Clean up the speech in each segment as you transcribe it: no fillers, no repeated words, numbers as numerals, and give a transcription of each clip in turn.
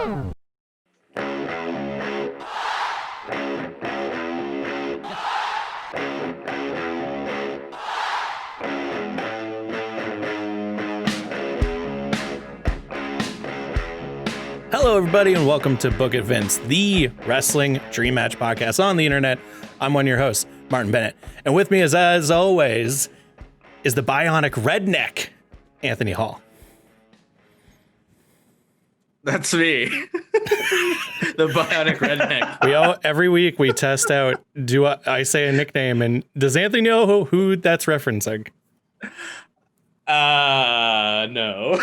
Hello, everybody, and welcome to Book It Vince, the wrestling dream match podcast on the internet. I'm one of your hosts, Martin Bennett, and with me, as always, is the bionic redneck, Anthony Hall. That's me. The bionic redneck. Every week we test out, do I say a nickname, and does Anthony know who that's referencing? No.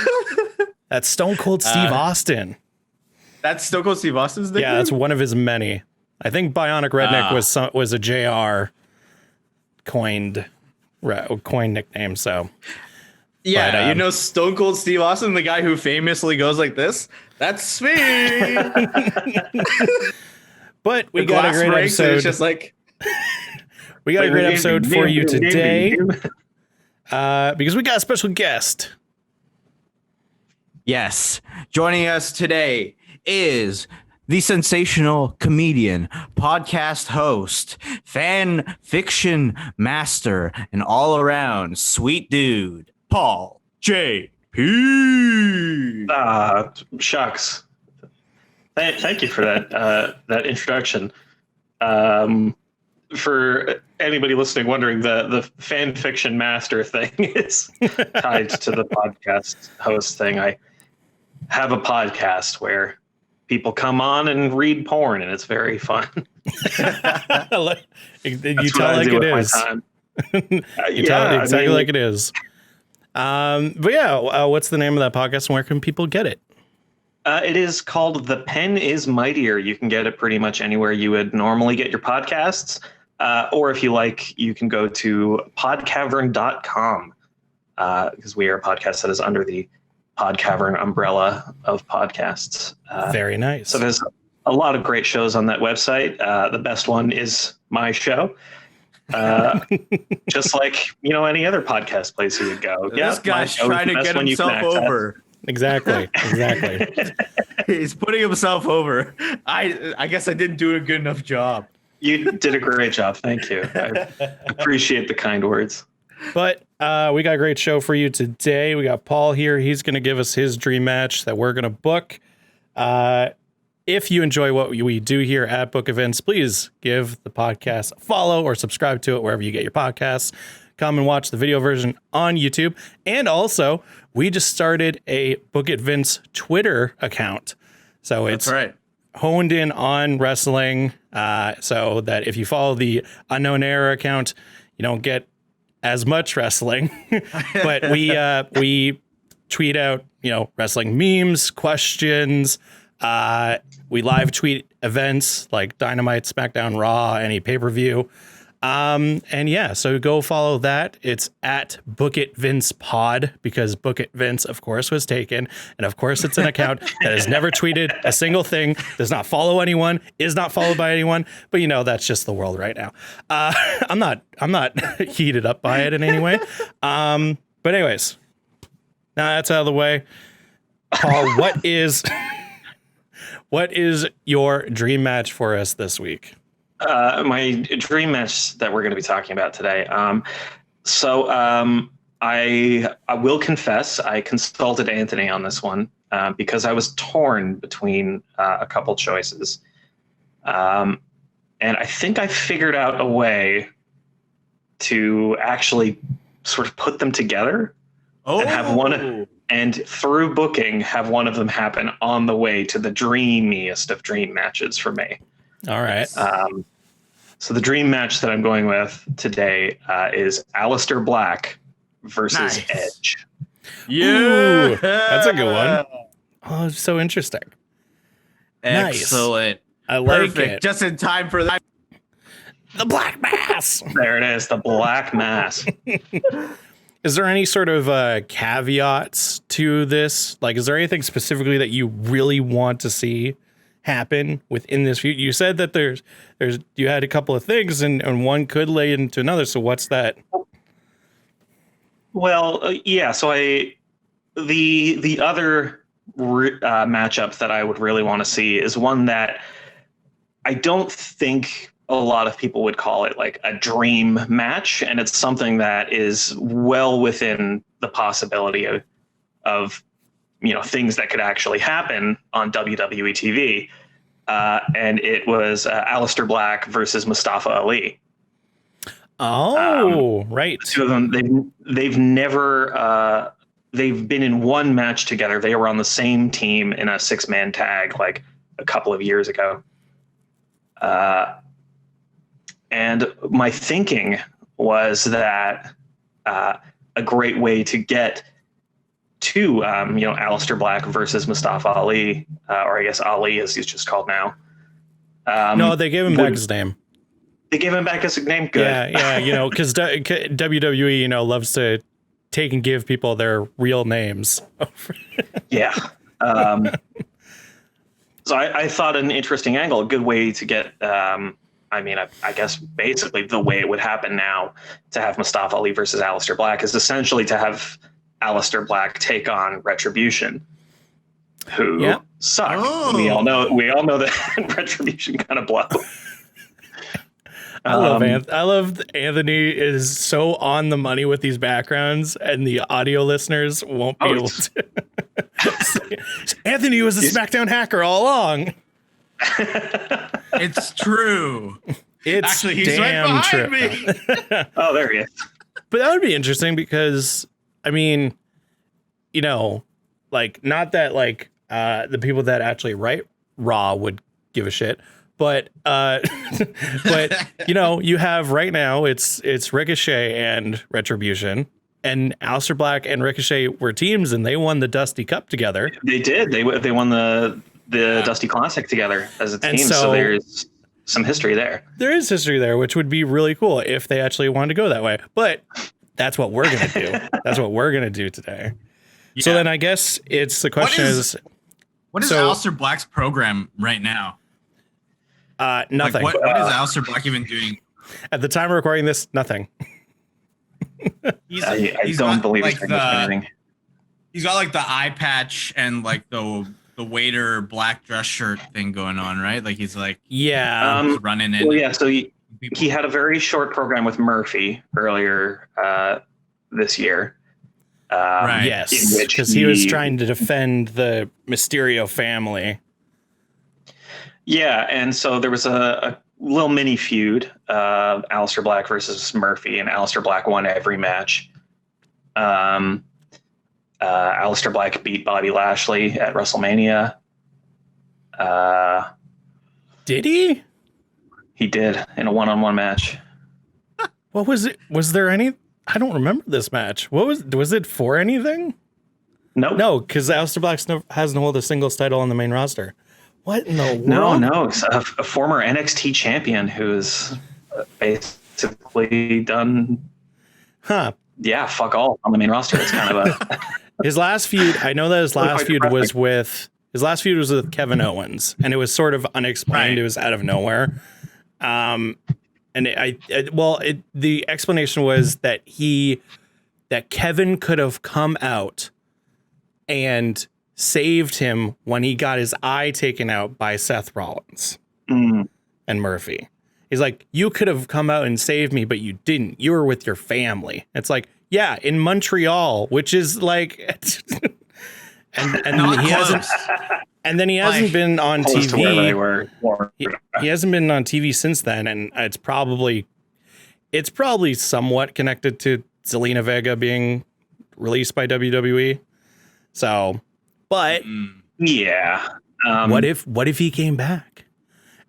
That's Stone Cold Steve Austin. That's Stone Cold Steve Austin's nickname? Yeah, that's one of his many. I think bionic redneck was a JR coined nickname, so... Yeah, but, Stone Cold Steve Austin, the guy who famously goes like this? That's me! But we got a great episode. It's just like... We got a great episode for you today. Because we got a special guest. Yes. Joining us today is the sensational comedian, podcast host, fan fiction master, and all-around sweet dude, Paul J.P. Shucks. Thank you for that introduction. For anybody listening wondering, the fan fiction master thing is tied to the podcast host thing. I have a podcast where people come on and read porn, and it's very fun. You tell like it is. You tell it exactly like it is. But yeah, what's the name of that podcast and where can people get it? It is called The Pen Is Mightier. You can get it pretty much anywhere you would normally get your podcasts. Or if you like, you can go to podcavern.com because we are a podcast that is under the Podcavern umbrella of podcasts. Very nice. So there's a lot of great shows on that website. The best one is my show. Just like, any other podcast place you would go. This guy's trying to get himself over. Exactly. He's putting himself over. I guess I didn't do a good enough job. You did a great job. Thank you. I appreciate the kind words. But we got a great show for you today. We got Paul here. He's going to give us his dream match that we're going to book. If you enjoy what we do here at Book Events, please give the podcast a follow or subscribe to it wherever you get your podcasts. Come and watch the video version on YouTube. And also, we just started a Book It Vince Twitter account. So it's honed in on wrestling, so that if you follow the Unknown Era account, you don't get as much wrestling. But we tweet out, wrestling memes, questions. We live tweet events like Dynamite, SmackDown, Raw, any pay-per-view. And yeah, so go follow that. It's at Book It Vince Pod because Book It Vince, of course, was taken. And of course, it's an account that has never tweeted a single thing, does not follow anyone, is not followed by anyone. But that's just the world right now. I'm not heated up by it in any way. But anyways, now that's out of the way. Paul, what is your dream match for us this week? My dream match that we're going to be talking about today. I will confess, I consulted Anthony on this one because I was torn between a couple choices. And I think I figured out a way to actually sort of put them together and have one, and through booking, have one of them happen on the way to the dreamiest of dream matches for me. All right. So the dream match that I'm going with today is Aleistar Black versus Edge. Yeah, ooh, that's a good one. Oh, so interesting. Excellent. Nice. I like Perfect. it. Just in time for that. The Black Mass. There it is, the Black Mass. Is there any sort of caveats to this? Like, is there anything specifically that you really want to see happen within this feud? You said that there's you had a couple of things and one could lay into another. So what's that? Well, yeah. So the other matchup that I would really want to see is one that I don't think a lot of people would call it like a dream match, and it's something that is well within the possibility of things that could actually happen on WWE TV. And it was Aleister Black versus Mustafa Ali. Oh, right. The two of them, they've never they've been in one match together. They were on the same team in a 6-man tag like a couple of years ago. And my thinking was that a great way to get to Aleister Black versus Mustafa Ali, or I guess Ali as he's just called now. No, they gave him back his name. They gave him back his name. Good. Yeah, because WWE, loves to take and give people their real names. Yeah. So I thought an interesting angle, a good way to get. I guess basically the way it would happen now to have Mustafa Ali versus Aleister Black is essentially to have Aleister Black take on Retribution, who suck. Oh. We all know that Retribution kind of blow. I love Anthony is so on the money with these backgrounds, and the audio listeners won't be able to. Anthony was a SmackDown hacker all along. It's true. It's actually he's right behind me. Oh, there he is. But that would be interesting because, not that the people that actually write Raw would give a shit, but you have right now it's Ricochet and Retribution, and Aleister Black and Ricochet were teams, and they won the Dusty Cup together. They did. They won the Dusty Classic together as a team. So there's some history there. There is history there, which would be really cool if they actually wanted to go that way. But that's what we're going to do. That's what we're going to do today. Yeah. So then I guess it's the question what is Aleister Black's program right now? Nothing. What is Aleister Black even doing? At the time of recording this, nothing. I don't believe he's anything. He's got like the eye patch and like the waiter black dress shirt thing going on, right? Like he's like he's running in. Well, yeah. So he had a very short program with Murphy earlier this year. Right. Yes, because he was trying to defend the Mysterio family. Yeah, and so there was a little mini feud, Aleister Black versus Murphy, and Aleister Black won every match. Aleister Black beat Bobby Lashley at WrestleMania. Did he? He did in a one-on-one match. What was it? Was there any? I don't remember this match. What was it for anything? No, because Aleister Black hasn't held a singles title on the main roster. What in the world? No, it's a former NXT champion who's basically done. Huh. Yeah, fuck all on the main roster. It's kind of a. His last feud, I know that his last feud was with Kevin Owens, and it was sort of unexplained. Right. It was out of nowhere. And the explanation was that Kevin could have come out and saved him when he got his eye taken out by Seth Rollins and Murphy. He's like, you could have come out and saved me, but you didn't. You were with your family. It's like, yeah, in Montreal, which is like, and he hasn't, and then he hasn't been on TV. He hasn't been on TV since then, and it's probably somewhat connected to Zelina Vega being released by WWE. So, but yeah, what if he came back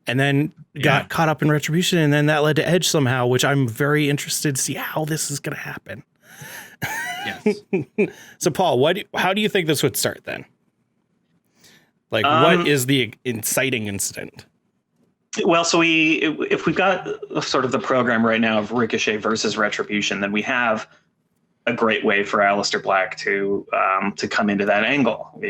and then got caught up in Retribution, and then that led to Edge somehow, which I'm very interested to see how this is going to happen. Yes. So, Paul, how do you think this would start then? Like, what is the inciting incident? Well, so if we've got sort of the program right now of Ricochet versus Retribution, then we have a great way for Aleister Black to come into that angle.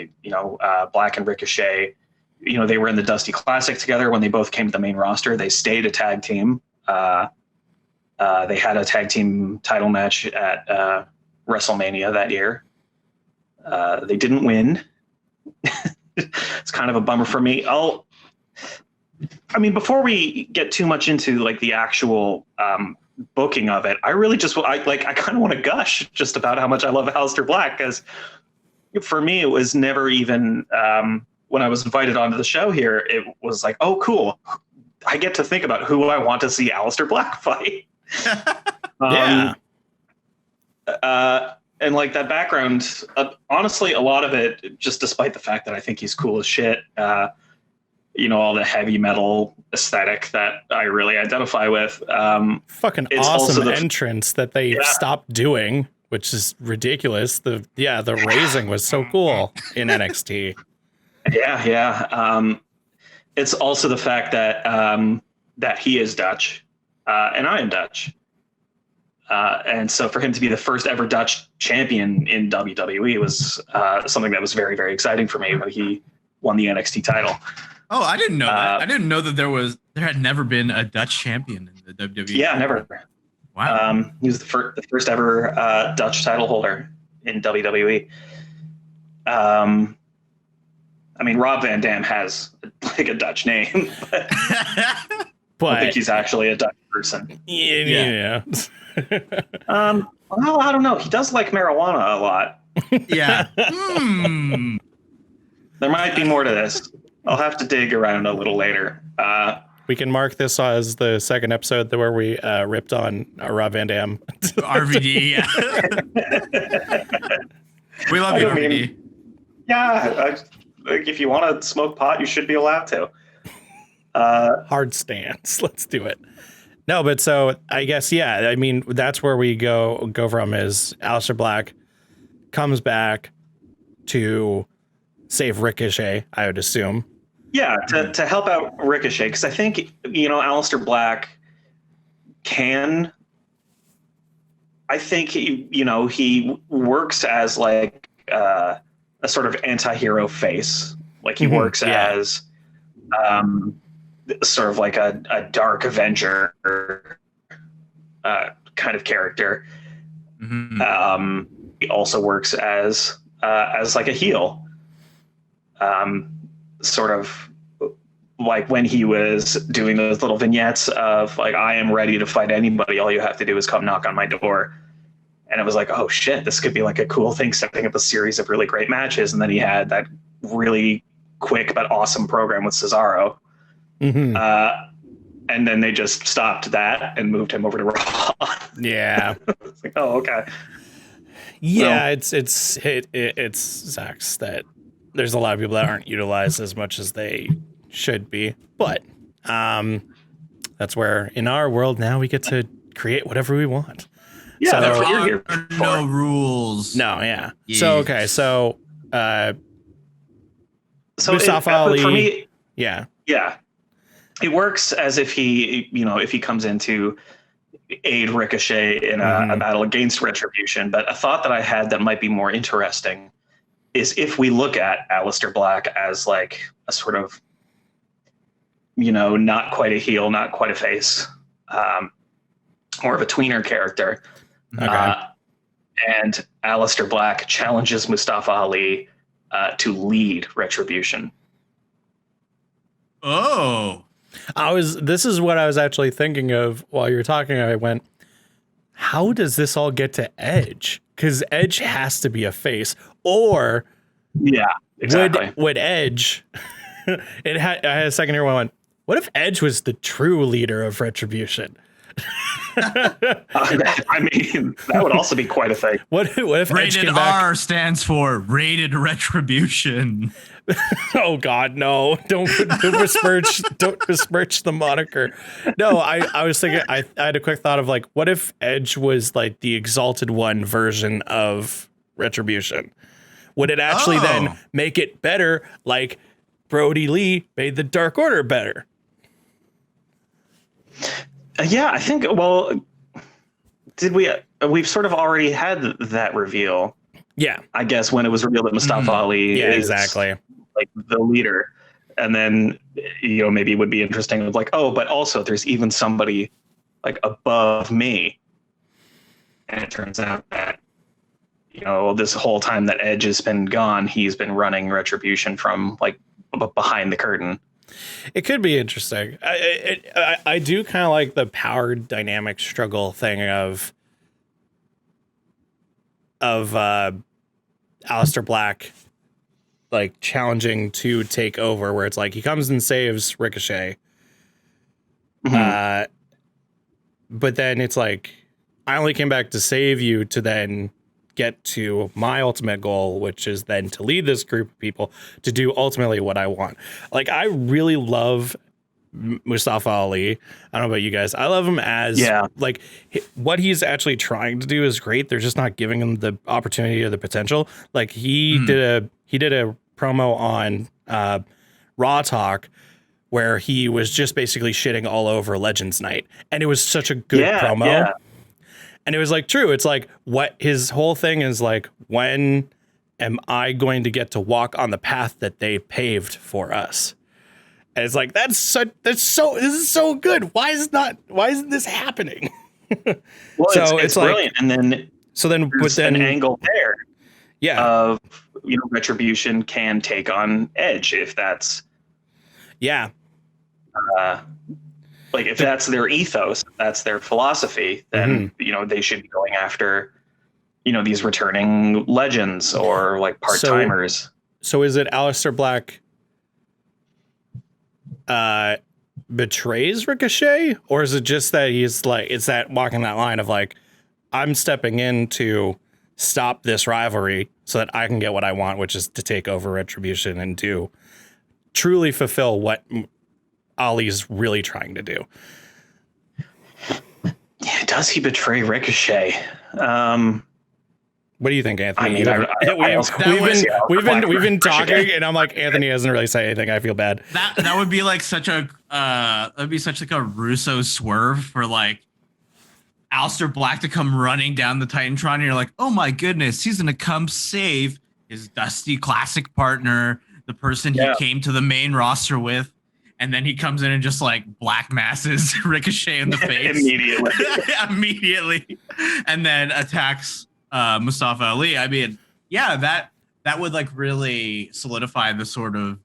Black and Ricochet, they were in the Dusty Classic together when they both came to the main roster. They stayed a tag team. They had a tag team title match at WrestleMania that year. They didn't win. it's kind of a bummer for me. Before we get too much into like the actual booking of it, I really just I kind of want to gush just about how much I love Aleister Black, because for me it was never even when I was invited onto the show here, it was like, oh cool, I get to think about who I want to see Aleister Black fight. Yeah. And like that background, honestly, a lot of it, just despite the fact that I think he's cool as shit, all the heavy metal aesthetic that I really identify with. Fucking it's awesome also entrance that they stopped doing, which is ridiculous. The raising was so cool in NXT. Yeah. It's also the fact that that he is Dutch, and I am Dutch. And so for him to be the first ever Dutch champion in WWE was something that was very, very exciting for me when he won the NXT title. Oh, I didn't know that. I didn't know that there had never been a Dutch champion in the WWE. Yeah, never. Wow. He was the first ever Dutch title holder in WWE. Rob Van Dam has like a Dutch name, but I don't think he's actually a Dutch person. Yeah. Well, I don't know. He does like marijuana a lot. Yeah. There might be more to this. I'll have to dig around a little later. We can mark this as the second episode where we ripped on Rob Van Dam. RVD, yeah. We love you, RVD. Yeah, if you want to smoke pot, you should be allowed to. Hard stance. Let's do it. No, but so I guess, that's where we go from is Aleister Black comes back to save Ricochet, I would assume. Yeah, to help out Ricochet, because I think, Aleister Black he works as like a sort of anti-hero face. Like he works as sort of like a dark Avenger kind of character. Mm-hmm. He also works as like a heel. Sort of like when he was doing those little vignettes of like, I am ready to fight anybody. All you have to do is come knock on my door. And it was like, oh shit, this could be like a cool thing, setting up a series of really great matches. And then he had that really quick but awesome program with Cesaro. Mm-hmm. And then they just stopped that and moved him over to Raw. Yeah. It's like, oh, okay. Yeah, well, it sucks that there's a lot of people that aren't utilized as much as they should be. But that's where in our world now we get to create whatever we want. Yeah, so, that's what you're here for. No rules. No, yeah. Yes. So Mustafa Ali, for me, yeah. It works as if he, if he comes in to aid Ricochet in a battle against Retribution. But a thought that I had that might be more interesting is if we look at Aleister Black as like a sort of, not quite a heel, not quite a face, more of a tweener character. Okay. And Aleister Black challenges Mustafa Ali to lead Retribution. Oh. This is what I was actually thinking of while you were talking. I went, how does this all get to Edge? Because Edge has to be a face, or exactly. Would Edge? I had a second here when I went, what if Edge was the true leader of Retribution? That would also be quite a thing. What if Rated R stands for Rated Retribution? Oh God, no! Don't besmirch the moniker. No, I was thinking. I had a quick thought of like, what if Edge was like the Exalted One version of Retribution? Would it actually then make it better? Like Brody Lee made the Dark Order better. Yeah, I think. Well, did we? We've sort of already had that reveal. Yeah, I guess when it was revealed that Mustafa Ali is exactly like the leader, and then maybe it would be interesting of like, oh, but also there's even somebody like above me, and it turns out that this whole time that Edge has been gone, he's been running Retribution from like behind the curtain. It could be interesting. I do kind of like the power dynamic struggle thing of Aleister Black like challenging to take over, where it's like he comes and saves Ricochet. Mm-hmm. But then it's like, I only came back to save you to then get to my ultimate goal, which is then to lead this group of people to do ultimately what I want. Like, I really love Mustafa Ali. I don't know about you guys. I love him as like what he's actually trying to do is great. They're just not giving him the opportunity or the potential. Like he did a promo on Raw Talk where he was just basically shitting all over Legends Night, and it was such a good promo. Yeah. And it was like true. It's like what his whole thing is like, when am I going to get to walk on the path that they paved for us? And it's like, this is so good. Why isn't this happening? Well, so it's like, brilliant. And then there's an angle there. Yeah. Of, Retribution can take on Edge if that's. Yeah. Like if that's their ethos, that's their philosophy, then, they should be going after, these returning legends or like part-timers. So is it Aleistar Black betrays Ricochet, or is it just that he's like, it's that walking that line of like, I'm stepping in to stop this rivalry so that I can get what I want, which is to take over Retribution and to truly fulfill what Ali's really trying to do. Yeah, does he betray Ricochet? What do you think, Anthony? We've been talking, and I'm like, Anthony doesn't really say anything. I feel bad. That would be like such a Russo swerve for like Aleister Black to come running down the Titantron, and you're like, oh my goodness, he's gonna come save his dusty classic partner, the person he came to the main roster with, and then he comes in and just like black masses Ricochet in the face immediately, and then attacks Mustafa Ali. I mean, yeah, that would like really solidify the sort of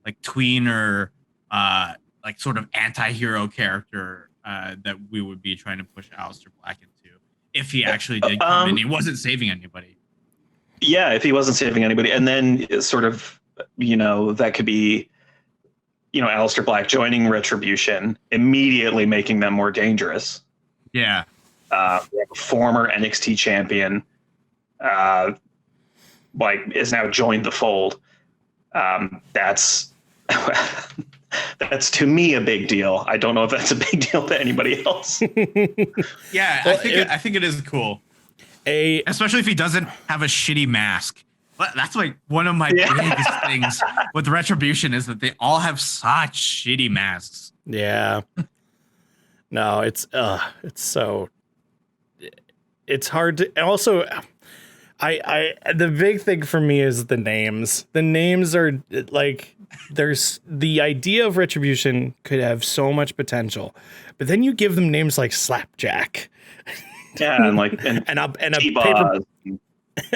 like tweener, like sort of anti-hero character that we would be trying to push Aleister Black into if he actually did come in. He wasn't saving anybody. Yeah, if he wasn't saving anybody, and then sort of, that could be, Aleister Black joining Retribution, immediately making them more dangerous. Yeah. Former NXT champion, is now joined the fold. That's to me a big deal. I don't know if that's a big deal to anybody else. Yeah, well, I think it is cool. Especially if he doesn't have a shitty mask. But that's like one of my biggest things with Retribution is that they all have such shitty masks. Yeah. No, it's hard to, and also the big thing for me is the names. The names are like, there's the idea of Retribution could have so much potential, but then you give them names like Slapjack. Yeah, and like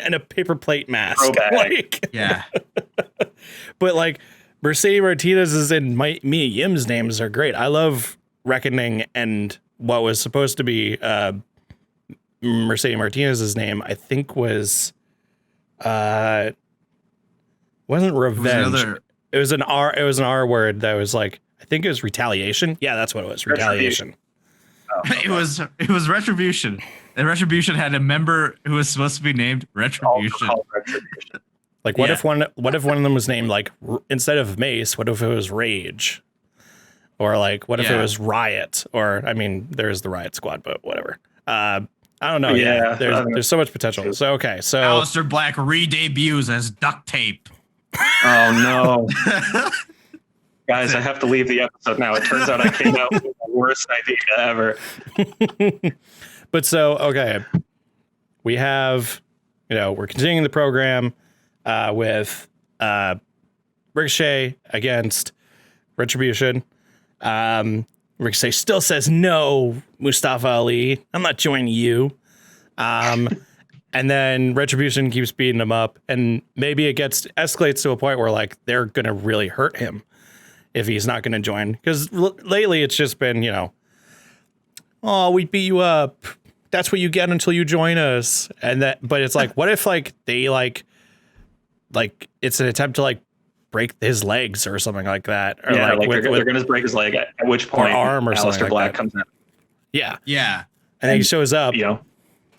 a paper plate mask. Like, yeah. But like Mercedes Martinez's and Mia Yim's names are great. I love Reckoning, and what was supposed to be Mercedes Martinez's name, I think was wasn't Revenge. It was an R word that was like, I think it was Retaliation. Yeah, that's what it was. Retaliation. It was Retribution. And Retribution had a member who was supposed to be named Retribution. Like, what if one of them was named like, instead of Mace, what if it was Rage? Or like, what if it was Riot? Or I mean, there's the Riot Squad, but whatever. I don't know. Yeah, there's so much potential. So okay, so Aleister Black re-debuts as Duct Tape. Oh no. Guys, I have to leave the episode now. It turns out I came out with the worst idea ever. But so, okay. We have, we're continuing the program with Ricochet against Retribution. Ricochet still says, no, Mustafa Ali, I'm not joining you. And then Retribution keeps beating him up, and maybe it escalates to a point where like they're gonna really hurt him if he's not gonna join. Because lately it's just been, you know, oh, we beat you up. That's what you get until you join us. And that, but it's like, what if like they like it's an attempt to like break his legs or something like that? Or Yeah, like they're with gonna break his leg. At which point, arm or Aleister something like Black that. comes out. Yeah, Yeah. and then he shows up. You know,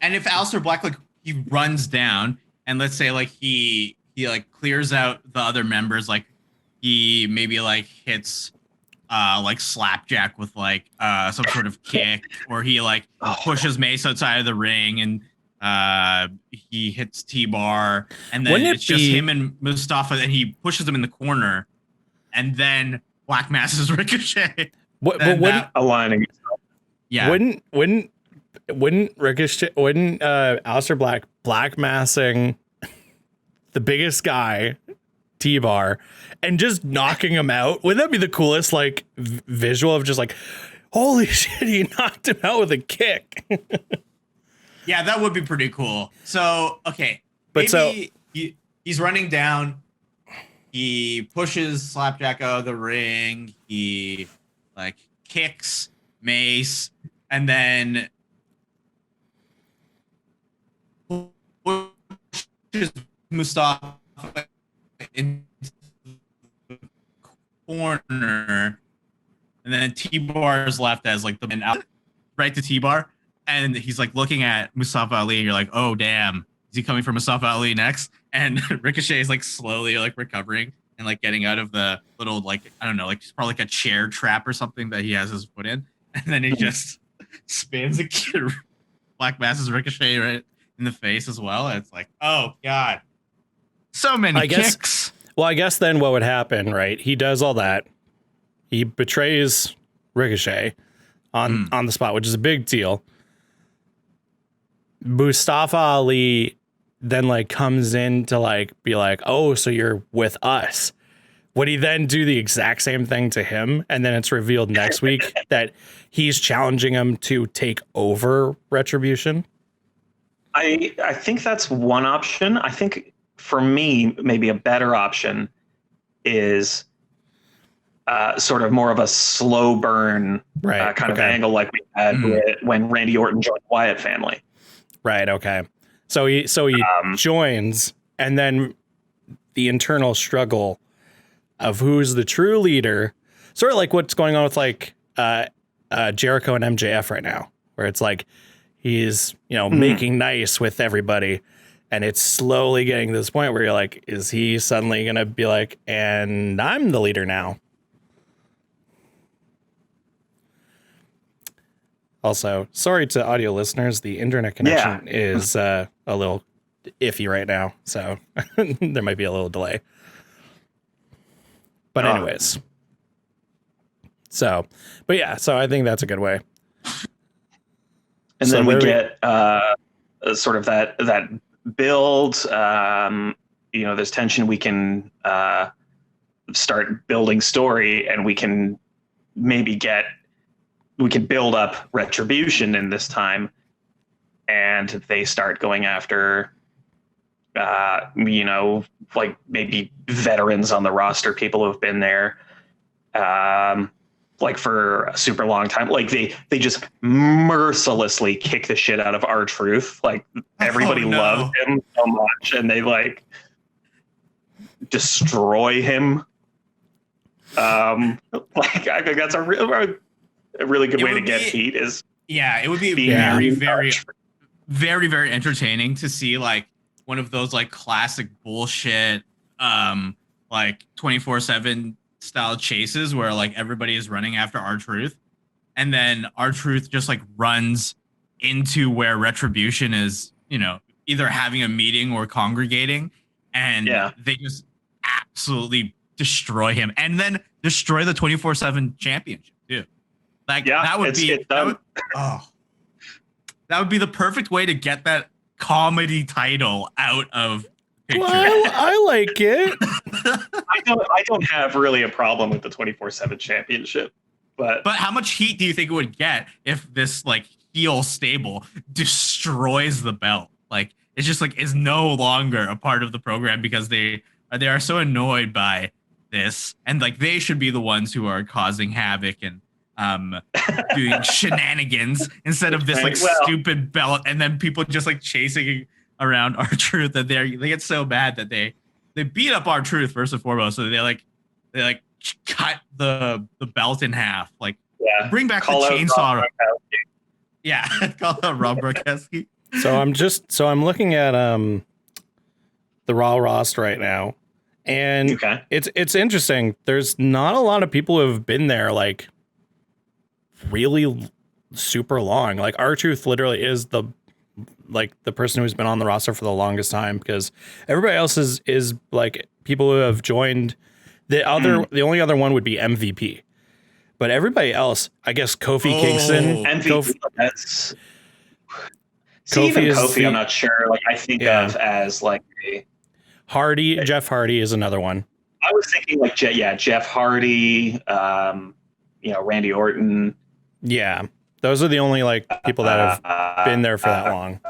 And if Aleistar Black like he runs down and let's say like he like clears out the other members, like he maybe like hits like slapjack with like some sort of kick, or he like pushes Mace outside of the ring and he hits T-bar, and then Wouldn't it it's just be- him and Mustafa, and he pushes him in the corner, and then Black masses Ricochet. But And wouldn't that- aligning. yeah. wouldn't Ricochet, wouldn't Aleister Black massing the biggest guy, T-bar, and just knocking him out? Wouldn't that be the coolest like visual of just like, holy shit, he knocked him out with a kick? Yeah, that would be pretty cool. So, okay. But maybe he's running down. He pushes Slapjack out of the ring. He like kicks Mace, and then pushes Mustafa into the corner, and then T-Bar is left as like the man out right to T-Bar. And he's like looking at Mustafa Ali, and you're like, oh damn, is he coming for Mustafa Ali next? And Ricochet is like slowly like recovering and like getting out of the little like, I don't know, like it's probably like a chair trap or something that he has his foot in, and then he just spins a kid. Black masses Ricochet right in the face as well. And it's like, oh god, so many kicks. Well, I guess then what would happen, right? He does all that. He betrays Ricochet on the spot, which is a big deal. Mustafa Ali then like comes in to like be like, oh, so you're with us. Would he then do the exact same thing to him? And then it's revealed next week that he's challenging him to take over Retribution? I think that's one option. I think for me, maybe a better option is sort of more of a slow burn kind of angle like we had when Randy Orton joined the Wyatt family. Right. Okay. So he joins, and then the internal struggle of who's the true leader, sort of like what's going on with like Jericho and MJF right now, where it's like he's, you know, making nice with everybody, and it's slowly getting to this point where you're like, is he suddenly going to be like, and I'm the leader now? Also, sorry to audio listeners, the internet connection is a little iffy right now, so there might be a little delay. But anyways, so I think that's a good way. And So then we where get sort of that build. You know, there's tension. We can start building story, and we can build up Retribution in this time, and they start going after, you know, like maybe veterans on the roster, people who have been there, like for a super long time. Like they just mercilessly kick the shit out of R-Truth. Like everybody loves him so much, and they like destroy him. Like I think that's a really good way to get heat is it would be very very entertaining to see like one of those like classic bullshit like 24/7 style chases where like everybody is running after R-Truth, and then R-Truth just like runs into where Retribution is, you know, either having a meeting or congregating, and they just absolutely destroy him and then destroy the 24/7 championship too. Like that would be the perfect way to get that comedy title out of picture. Well, I like it. I don't have really a problem with the 24/7 championship, but how much heat do you think it would get if this like heel stable destroys the belt? Like it's just like is no longer a part of the program because they are so annoyed by this, and like they should be the ones who are causing havoc and doing shenanigans instead of this like stupid belt, and then people just like chasing around R-Truth, that they get so bad that they beat up R-Truth first and foremost, so they cut the belt in half, like bring back the chainsaw. Yeah, call out Rob Gronkowski. So I'm looking at the Raw roster right now, and it's interesting. There's not a lot of people who have been there like really super long. Like R-Truth literally is the person who's been on the roster for the longest time, because everybody else is like people who have joined. The only other one would be MVP, but everybody else, I guess Kofi Kingston. MVP. Kofi, I'm not sure. Like I think of as like Hardy. Jeff Hardy is another one. I was thinking like Jeff Hardy. Randy Orton. Yeah, those are the only like people that have been there for that long.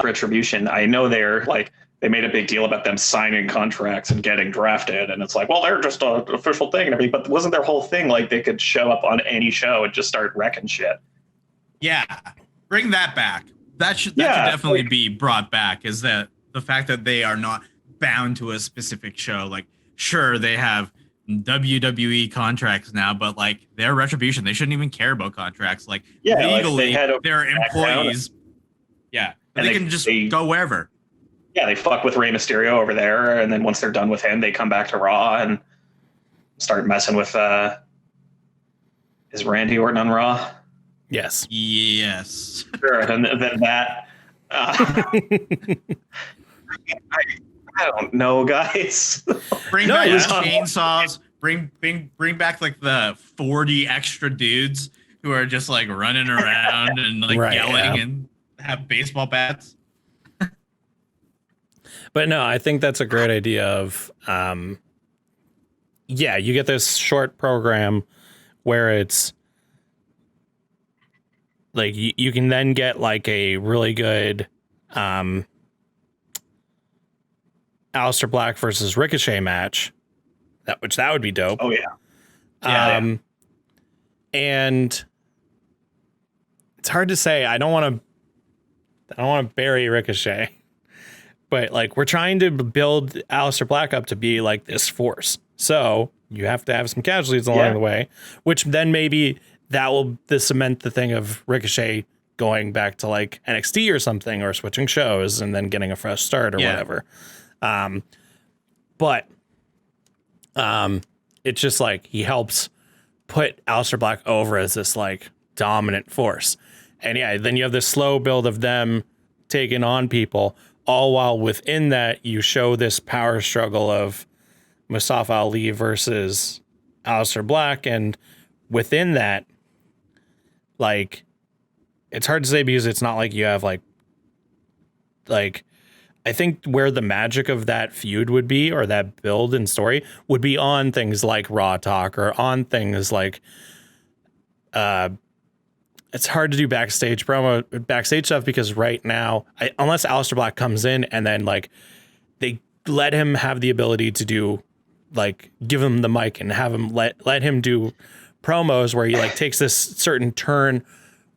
Retribution. I know they made a big deal about them signing contracts and getting drafted, and it's like, well, they're just an official thing and everything. But wasn't their whole thing like they could show up on any show and just start wrecking shit? Yeah, bring that back. That should definitely be brought back. Is that the fact that they are not bound to a specific show? Like, sure, they have WWE contracts now, but like they're Retribution. They shouldn't even care about contracts. Like legally, they're employees. And they can just go wherever. Yeah, they fuck with Rey Mysterio over there, and then once they're done with him, they come back to Raw and start messing with. Is Randy Orton on Raw? Yes. Yes. Sure, and then that. I don't know, guys. Bring back the chainsaws. Bring back like the 40 extra dudes who are just like running around and like yelling and have baseball bats. But no, I think that's a great idea of, you get this short program where it's like you can then get like a really good Aleister Black versus Ricochet match, that would be dope. Oh yeah. And it's hard to say. I don't want to bury Ricochet. But like we're trying to build Aleister Black up to be like this force, so you have to have some casualties along the way, which then maybe that will cement the thing of Ricochet going back to like NXT or something, or switching shows and then getting a fresh start or whatever. But it's just like he helps put Aleister Black over as this like dominant force, and then you have this slow build of them taking on people. All while within that, you show this power struggle of Mustafa Ali versus Aleister Black. And within that, like, it's hard to say because it's not like you have like, I think where the magic of that feud would be, or that build and story would be on things like Raw Talk, or on things like, it's hard to do backstage stuff because right now, unless Aleister Black comes in and then like they let him have the ability to do like give him the mic and have him let him do promos where he like takes this certain turn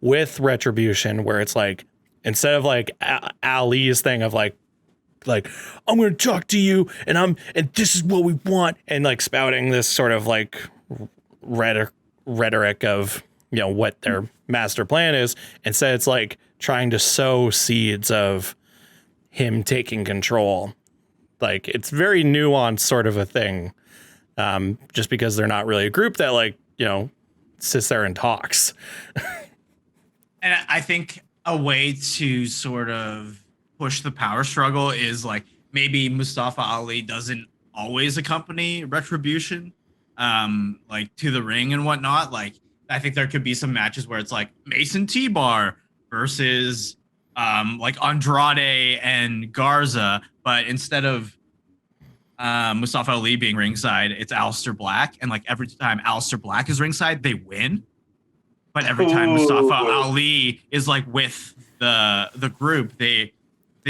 with Retribution, where it's like instead of like Ali's thing of like I'm going to talk to you and this is what we want, and like spouting this sort of like rhetoric of what their master plan is. Instead, it's like trying to sow seeds of him taking control. Like it's very nuanced sort of a thing. Just because they're not really a group that like, sits there and talks. And I think a way to sort of push the power struggle is like maybe Mustafa Ali doesn't always accompany Retribution, like to the ring and whatnot. Like, I think there could be some matches where it's like Mason T-Bar versus like Andrade and Garza, but instead of Mustafa Ali being ringside, it's Aleister Black, and like every time Aleister Black is ringside, they win. But every time Mustafa Ooh. Ali is like with the group, they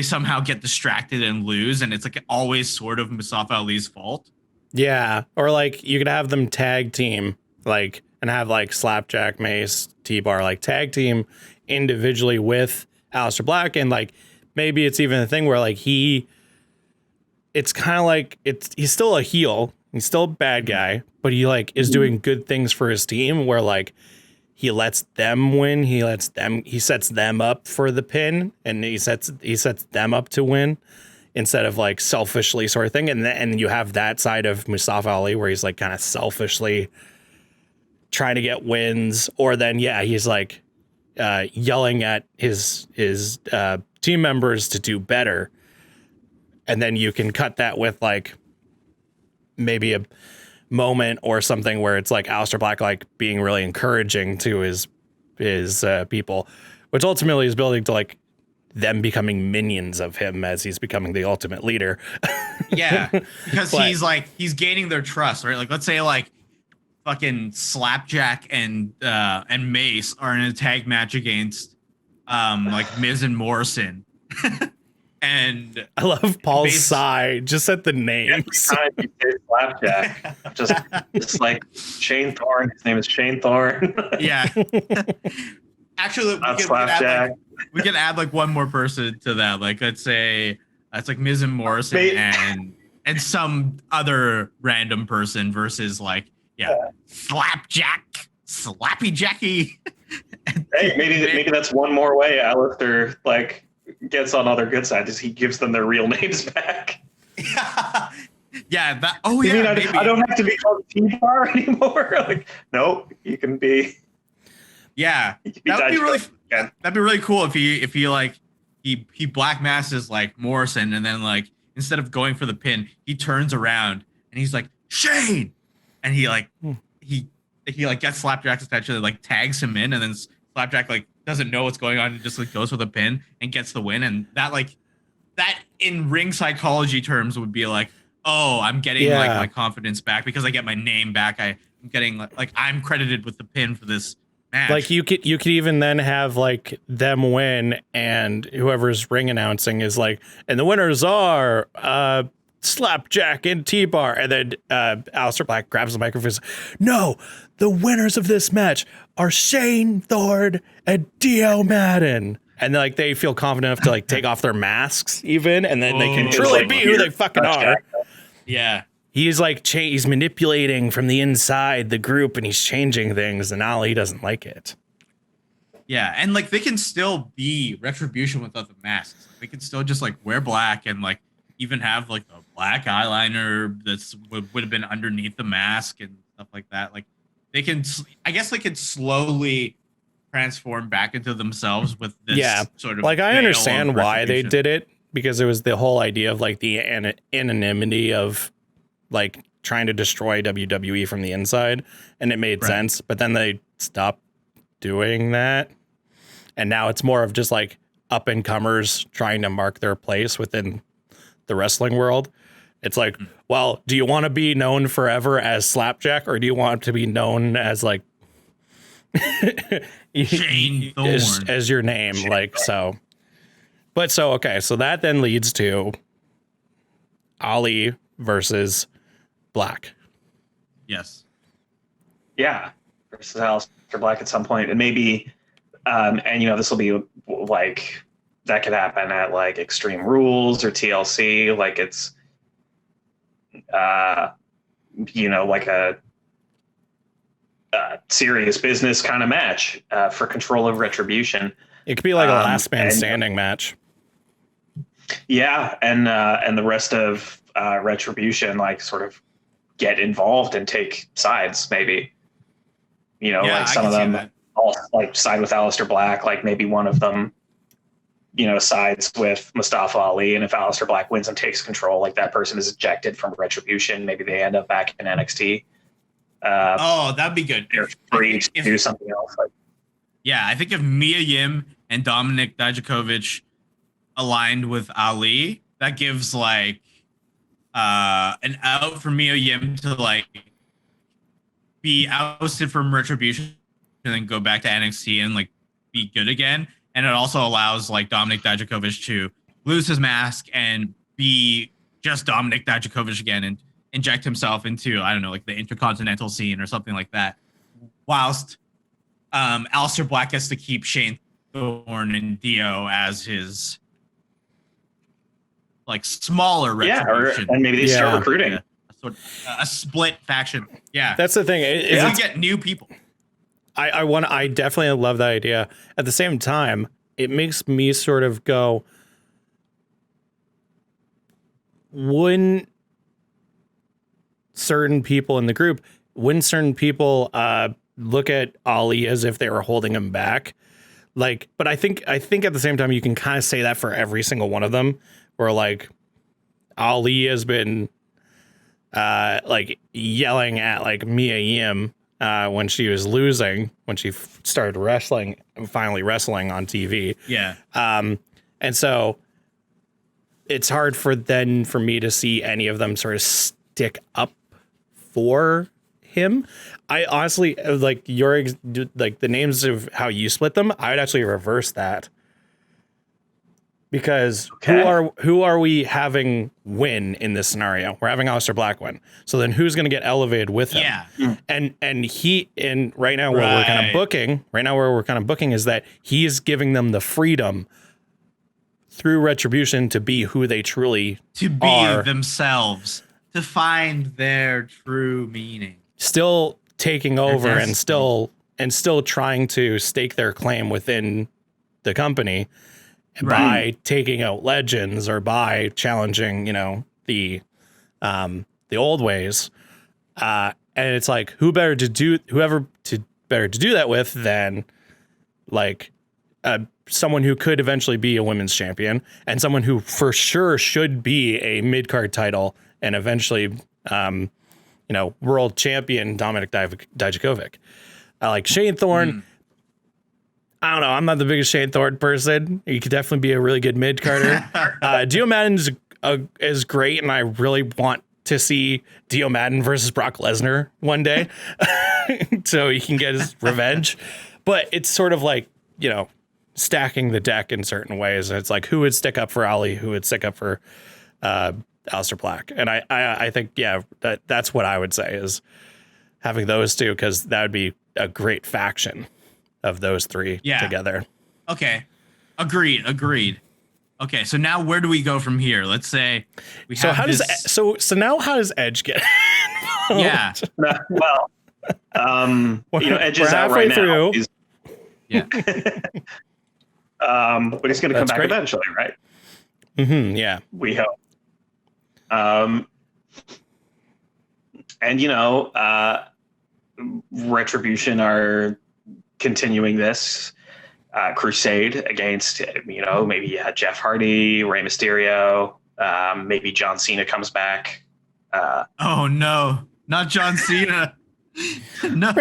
somehow get distracted and lose, and it's like always sort of Mustafa Ali's fault. Yeah, or like you could have them tag team, like, and have like Slapjack, Mace, T-Bar like tag team individually with Aleister Black, and like maybe it's even a thing where like it's kind of like he's still a heel, he's still a bad guy, but he like is doing good things for his team where like he lets them win, he sets them up for the pin, and he sets them up to win instead of like selfishly sort of thing. And you have that side of Mustafa Ali where he's like kind of selfishly trying to get wins, or then he's like yelling at his team members to do better. And then you can cut that with like maybe a moment or something where it's like Aleister Black like being really encouraging to his people, which ultimately is building to like them becoming minions of him as he's becoming the ultimate leader. Yeah, because he's gaining their trust, right? Like let's say like fucking Slapjack and Mace are in a tag match against like Miz and Morrison. And I love Paul's sigh just at the names. Every time you say Slapjack, just like Shane Thorne. His name is Shane Thorne. Yeah. Actually, we can add like one more person to that. Like let's say it's like Miz and Morrison and some other random person versus like Slapjack, Slappy Jackie. Hey, maybe that's one more way Aleister like gets on other good sides is he gives them their real names back. Yeah. You mean I don't have to be called T-Bar anymore? Like, nope, you can be. Yeah, that'd be really cool if he black masses like Morrison, and then like instead of going for the pin, he turns around and he's like Shane, and he gets Slapjack's attention and like tags him in, and then Slapjack like doesn't know what's going on and just like goes for the pin and gets the win. And that in ring psychology terms would be like, oh, I'm getting like my confidence back because I get my name back. I'm getting like I'm credited with the pin for this match. Like you could even then have like them win, and whoever's ring announcing is like, and the winners are Slapjack and T-Bar, and then Aleister Black grabs the microphone and says, no, the winners of this match are Shane Thorne and D.L. Madden. And like they feel confident enough to like take off their masks even, and then they can truly be who they fucking are. Yeah. He's like he's manipulating from the inside the group, and he's changing things, and Ali doesn't like it. Yeah, and like they can still be Retribution without the masks. They can still just like wear black and like even have like the black eyeliner that's would have been underneath the mask and stuff like that. Like they can, I guess they could slowly transform back into themselves with this sort of like I understand why they did it, because it was the whole idea of like the anonymity of like trying to destroy WWE from the inside, and it made sense, but then they stopped doing that, and now it's more of just like up and comers trying to mark their place within the wrestling world. It's like, well, do you want to be known forever as Slapjack, or do you want to be known as like Shane Thorne as your name? Like, so, but so, okay. So that then leads to Ali versus Black. Yes. Yeah. Versus Aleister Black at some point. And maybe, and you know, this will be like, that could happen at like Extreme Rules or TLC. Like it's, you know, like a serious business kind of match for control of Retribution. It could be like a last man standing match. Yeah, and the rest of Retribution like sort of get involved and take sides, maybe. You know, like some of them all like side with Aleister Black, like maybe one of them, you know, sides with Mustafa Ali, and if Aleister Black wins and takes control, like that person is ejected from Retribution. Maybe they end up back in NXT. That'd be good. They're free to do something else. Like, yeah, I think if Mia Yim and Dominik Dijakovic aligned with Ali, that gives like an out for Mia Yim to like be ousted from Retribution then go back to NXT and like be good again. And it also allows like Dominik Dijakovic to lose his mask and be just Dominik Dijakovic again and inject himself into, I don't know, like the intercontinental scene or something like that. Whilst Aleister Black gets to keep Shane Thorne and Dio as his like smaller Retribution. And maybe they start recruiting. A split faction. Yeah. That's the thing. You get new people. I definitely love that idea. At the same time, it makes me sort of go, wouldn't certain people in the group, look at Ali as if they were holding him back? Like, but I think at the same time, you can kind of say that for every single one of them, where like Ali has been like yelling at like Mia Yim when she was losing, when she started finally wrestling on TV. Yeah. And so it's hard for me to see any of them sort of stick up for him. I honestly like the names of how you split them. I would actually reverse that, because who are we having win in this scenario? We're having Aleister Black win. So then who's going to get elevated with him? Yeah. And right now where we're kind of booking is that he's giving them the freedom through Retribution to be who they truly are. Themselves, to find their true meaning. Still taking over and still trying to stake their claim within the company by taking out legends or by challenging, the old ways. And it's like, who better to do that with than like someone who could eventually be a women's champion and someone who for sure should be a mid-card title and eventually, world champion Dominik Dijakovic. I like Shane Thorne. I don't know. I'm not the biggest Shane Thorne person. He could definitely be a really good mid-carder. Dio Madden is great, and I really want to see Dio Madden versus Brock Lesnar one day so he can get his revenge. But it's sort of like, stacking the deck in certain ways. And it's like, who would stick up for Ali? Who would stick up for Aleister Black? And I think, that's what I would say is having those two, because that would be a great faction of those three together. Okay. Agreed. Okay. So now where do we go from here? Let's say we have so now how does Edge get involved? Well, Edge is out right now. But he's going to come back eventually, right? Mm-hmm, yeah. We hope. And Retribution are continuing this crusade against, maybe Jeff Hardy, Rey Mysterio, maybe John Cena comes back. Oh no, not John Cena. No.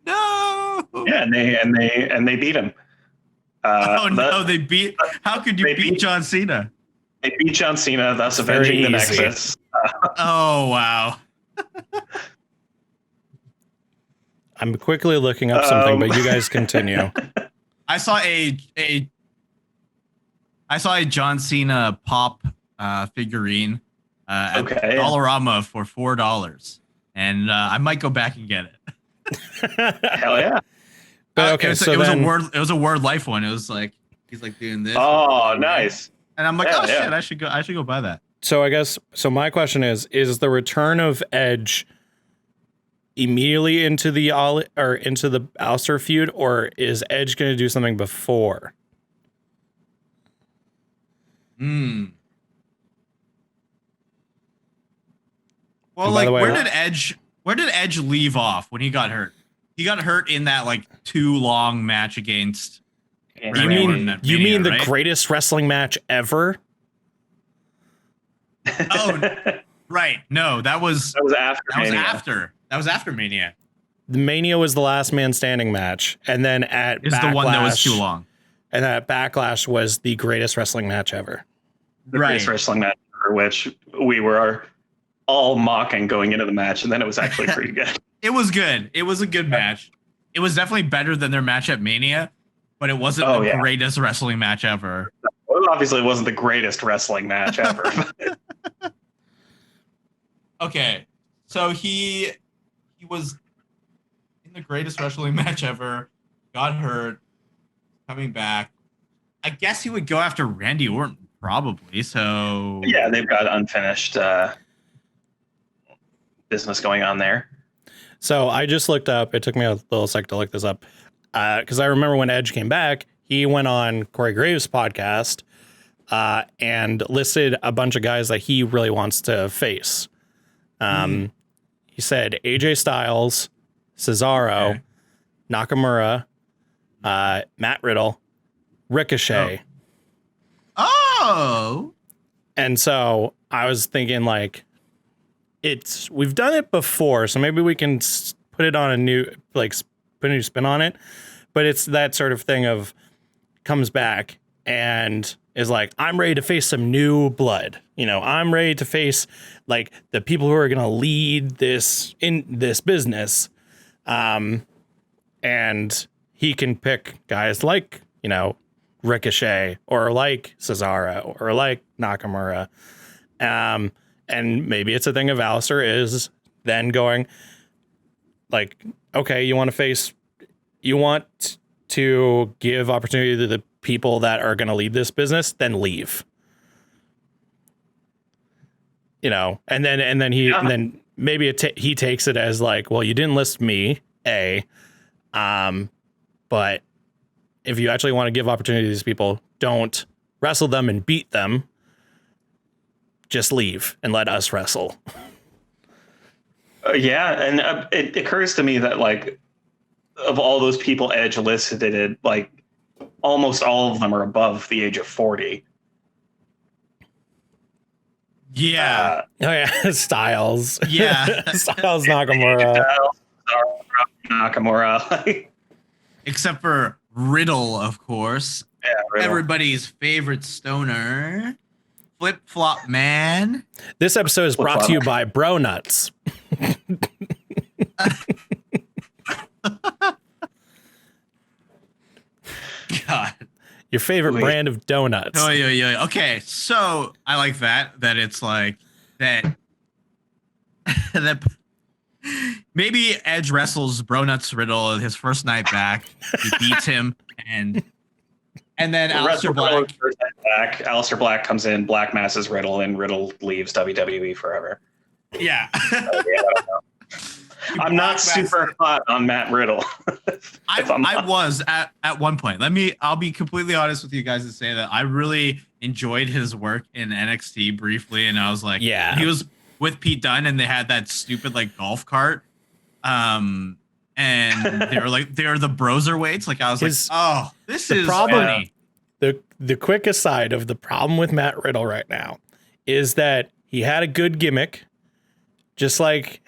No. Yeah, and they beat him. They beat. How could you beat John Cena? They beat John Cena, thus avenging the Nexus. Oh wow. I'm quickly looking up something, but you guys continue. I saw a John Cena pop figurine at Dollarama for $4, and I might go back and get it. Hell yeah! But it was a Word Life one. It was like he's like doing this. Oh, nice! And I'm like, shit! I should go buy that. So I guess my question is the return of Edge immediately into the Aleister feud, or is Edge going to do something before? Well, like, where did Edge leave off when he got hurt? He got hurt in that like too long match against. You mean the greatest wrestling match ever? Oh, right. No, that was after Mania. The Mania was the last man standing match, and then at Backlash, the one that was too long. And that Backlash was the greatest wrestling match ever. The greatest wrestling match ever, which we were all mocking going into the match, and then it was actually pretty good. It was good. It was a good match. It was definitely better than their match at Mania, but it wasn't the greatest wrestling match ever. Well, obviously, it wasn't the greatest wrestling match ever. Okay, so he was in the greatest wrestling match ever, got hurt, coming back. I guess he would go after Randy Orton, probably. So yeah, they've got unfinished business going on there. So I just looked up. It took me a little sec to look this up because I remember when Edge came back, he went on Corey Graves' podcast and listed a bunch of guys that he really wants to face. He said AJ Styles, Cesaro, Nakamura, Matt Riddle, Ricochet. Oh. And so I was thinking, like, we've done it before, so maybe we can put it on put a new spin on it. But it's that sort of thing of comes back and is like, I'm ready to face some new blood. You know, I'm ready to face like the people who are going to lead this business. And he can pick guys like, you know, Ricochet or like Cesaro or like Nakamura. And maybe it's a thing of Aleister is then going like, okay, you want to give opportunity to the people that are going to lead this business, then leave. You know, and then maybe he takes it as like, well, you didn't list me, but if you actually want to give opportunity to these people, don't wrestle them and beat them. Just leave and let us wrestle. Yeah, and it occurs to me that like of all those people Edge listed, like almost all of them are above the age of 40. Yeah. Oh yeah, Styles. Yeah. Styles, Nakamura. Nakamura. Except for Riddle, of course. Yeah, Riddle. Everybody's favorite stoner. Flip Flop Man. This episode is brought to you by Bro Nuts. God. Your favorite brand of donuts. Oh yeah. Okay, so I like that it's like that that maybe Edge wrestles Bro Nuts Riddle his first night back. He beats him and then Aleister Black. Aleister Black comes in, Black masses Riddle, and Riddle leaves WWE forever. Yeah. I'm not super hot on Matt Riddle. I was at one point. I'll be completely honest with you guys and say that I really enjoyed his work in NXT briefly, and I was like, yeah, he was with Pete Dunne, and they had that stupid like golf cart, and they were the Broserweights. Like I was like, oh, this is funny. The quick aside of the problem with Matt Riddle right now is that he had a good gimmick, just like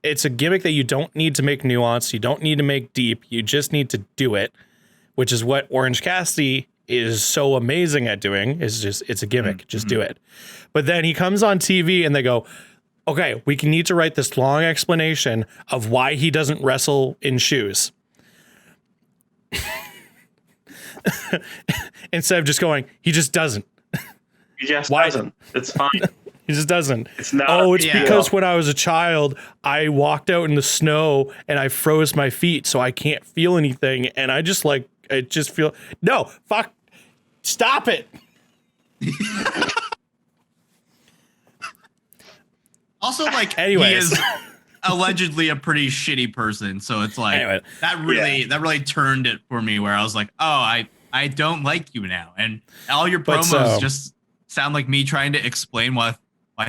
it's a gimmick that you don't need to make nuanced. You don't need to make deep. You just need to do it, which is what Orange Cassidy is so amazing at doing. It's a gimmick. Just do it. But then he comes on TV and they go, okay, we need to write this long explanation of why he doesn't wrestle in shoes. Instead of just going, he just doesn't. He just doesn't. It's fine. He just doesn't. It's not. Oh, it's because when I was a child, I walked out in the snow and I froze my feet, so I can't feel anything. And I just feel no, fuck, stop it. Also, like, anyways. He is allegedly a pretty shitty person, so it's like that really turned it for me. Where I was like, oh, I don't like you now, and all your promos just sound like me trying to explain why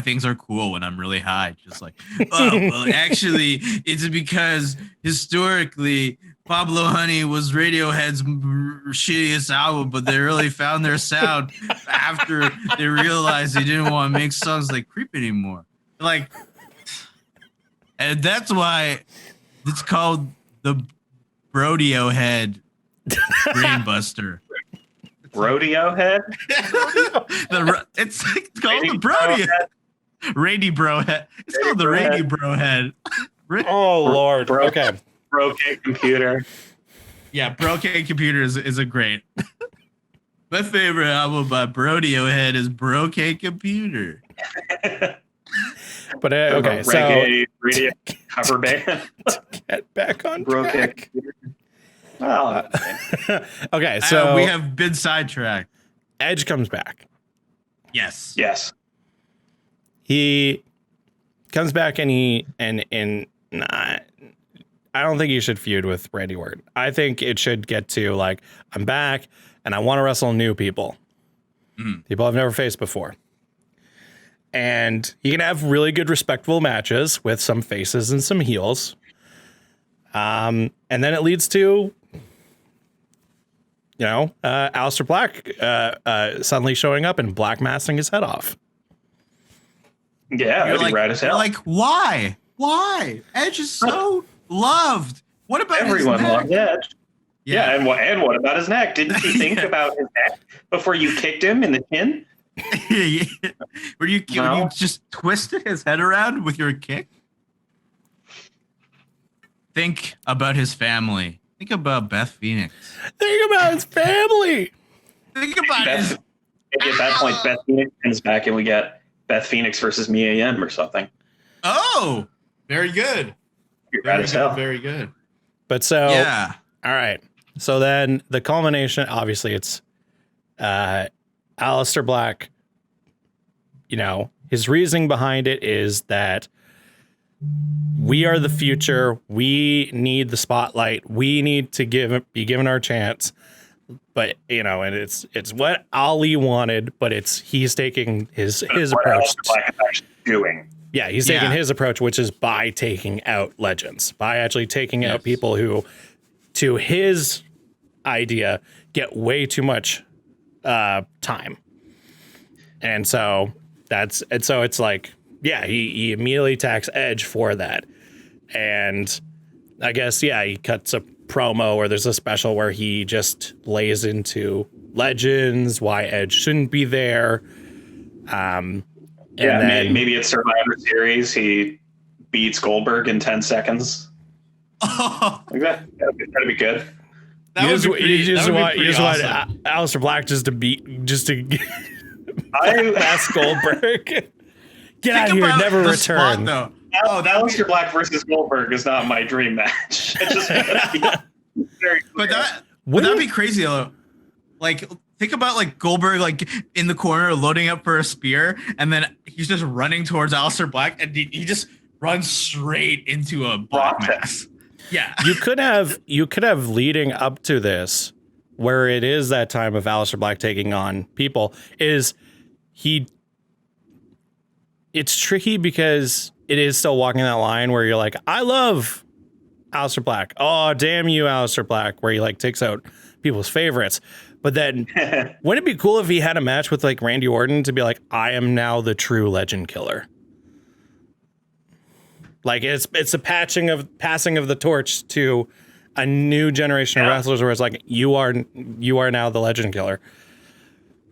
things are cool when I'm really high. Just like, oh, well, actually, it's because historically Pablo Honey was Radiohead's shittiest album, but they really found their sound after they realized they didn't want to make songs like Creep anymore. Like, and that's why it's called the Brodeo Head Brainbuster. Rodeo Head? It's called the Brodeo. Rady Bro Head. It's called the Rady Bro Head. Oh Lord. Okay. Broken computer. Yeah, Broken Computer is a great. My favorite album by Brodiohead is Broken Computer. But okay, so reggae radio cover band. get back on Broken track. computer. Oh, Okay, so we have been sidetracked. Edge comes back. Yes. yes. He comes back and I don't think he should feud with Randy Orton. I think it should get to like, I'm back and I want to wrestle new people. People I've never faced before. And he can have really good, respectable matches with some faces and some heels. And then it leads to, Aleister Black suddenly showing up and black masking his head off. Yeah, that'd be rad as hell. Like, why? Why? Edge is so loved. What about Everyone his neck? loved Edge. Yeah, and what about his neck? Didn't you think about his neck before you kicked him in the chin? Were you just twisted his head around with your kick? Think about his family. Think about Beth Phoenix. Think about his family. Think about his. Maybe at that point, Beth Phoenix comes back and we get Beth Phoenix versus Mia Yim or something. Oh, very good. Rad as hell. Very good. But so, Yeah. all right. So then the culmination, obviously, it's Aleister Black. His reasoning behind it is that we are the future. We need the spotlight. We need to be given our chance. But and it's what Ali wanted, but he's taking his approach. Aleister Black is actually doing. Yeah, he's taking his approach, which is by taking out legends, by actually taking out people who, to his idea, get way too much time. And so it's like, he immediately attacks Edge for that. And I guess, he cuts a promo or there's a special where he just lays into legends, why Edge shouldn't be there. And then maybe it's Survivor Series. He beats Goldberg in 10 seconds. Like that. That'd be good. You just want Aleister Black just to pass Goldberg. Get out of here, never return. Spot, Aleister Black versus Goldberg is not my dream match. It's just very but would that be crazy though? Like, think about like Goldberg like in the corner loading up for a spear, and then he's just running towards Aleister Black, and he just runs straight into a black mass. Yeah, you could have leading up to this, where it is that time of Aleister Black taking on people. It's tricky because it is still walking that line where you're like, I love Aleister Black. Oh, damn you, Aleister Black, where he like takes out people's favorites. But then wouldn't it be cool if he had a match with like Randy Orton to be like, I am now the true legend killer? Like it's a passing of the torch to a new generation of wrestlers where it's like, you are now the legend killer.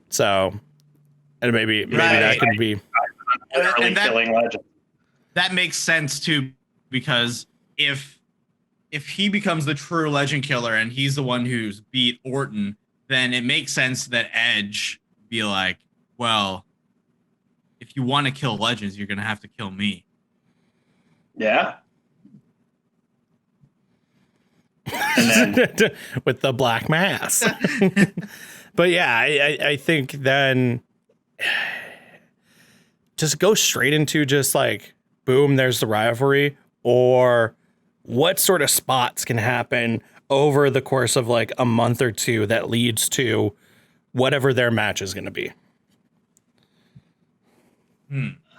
So, and maybe that could be killing legend. That makes sense too, because if he becomes the true legend killer and he's the one who's beat Orton, then it makes sense that Edge be like, well, if you want to kill legends, you're going to have to kill me. Yeah. And then with the black mass. But yeah, I think then just go straight into just like, boom, there's the rivalry, or what sort of spots can happen over the course of like a month or two that leads to whatever their match is going to be.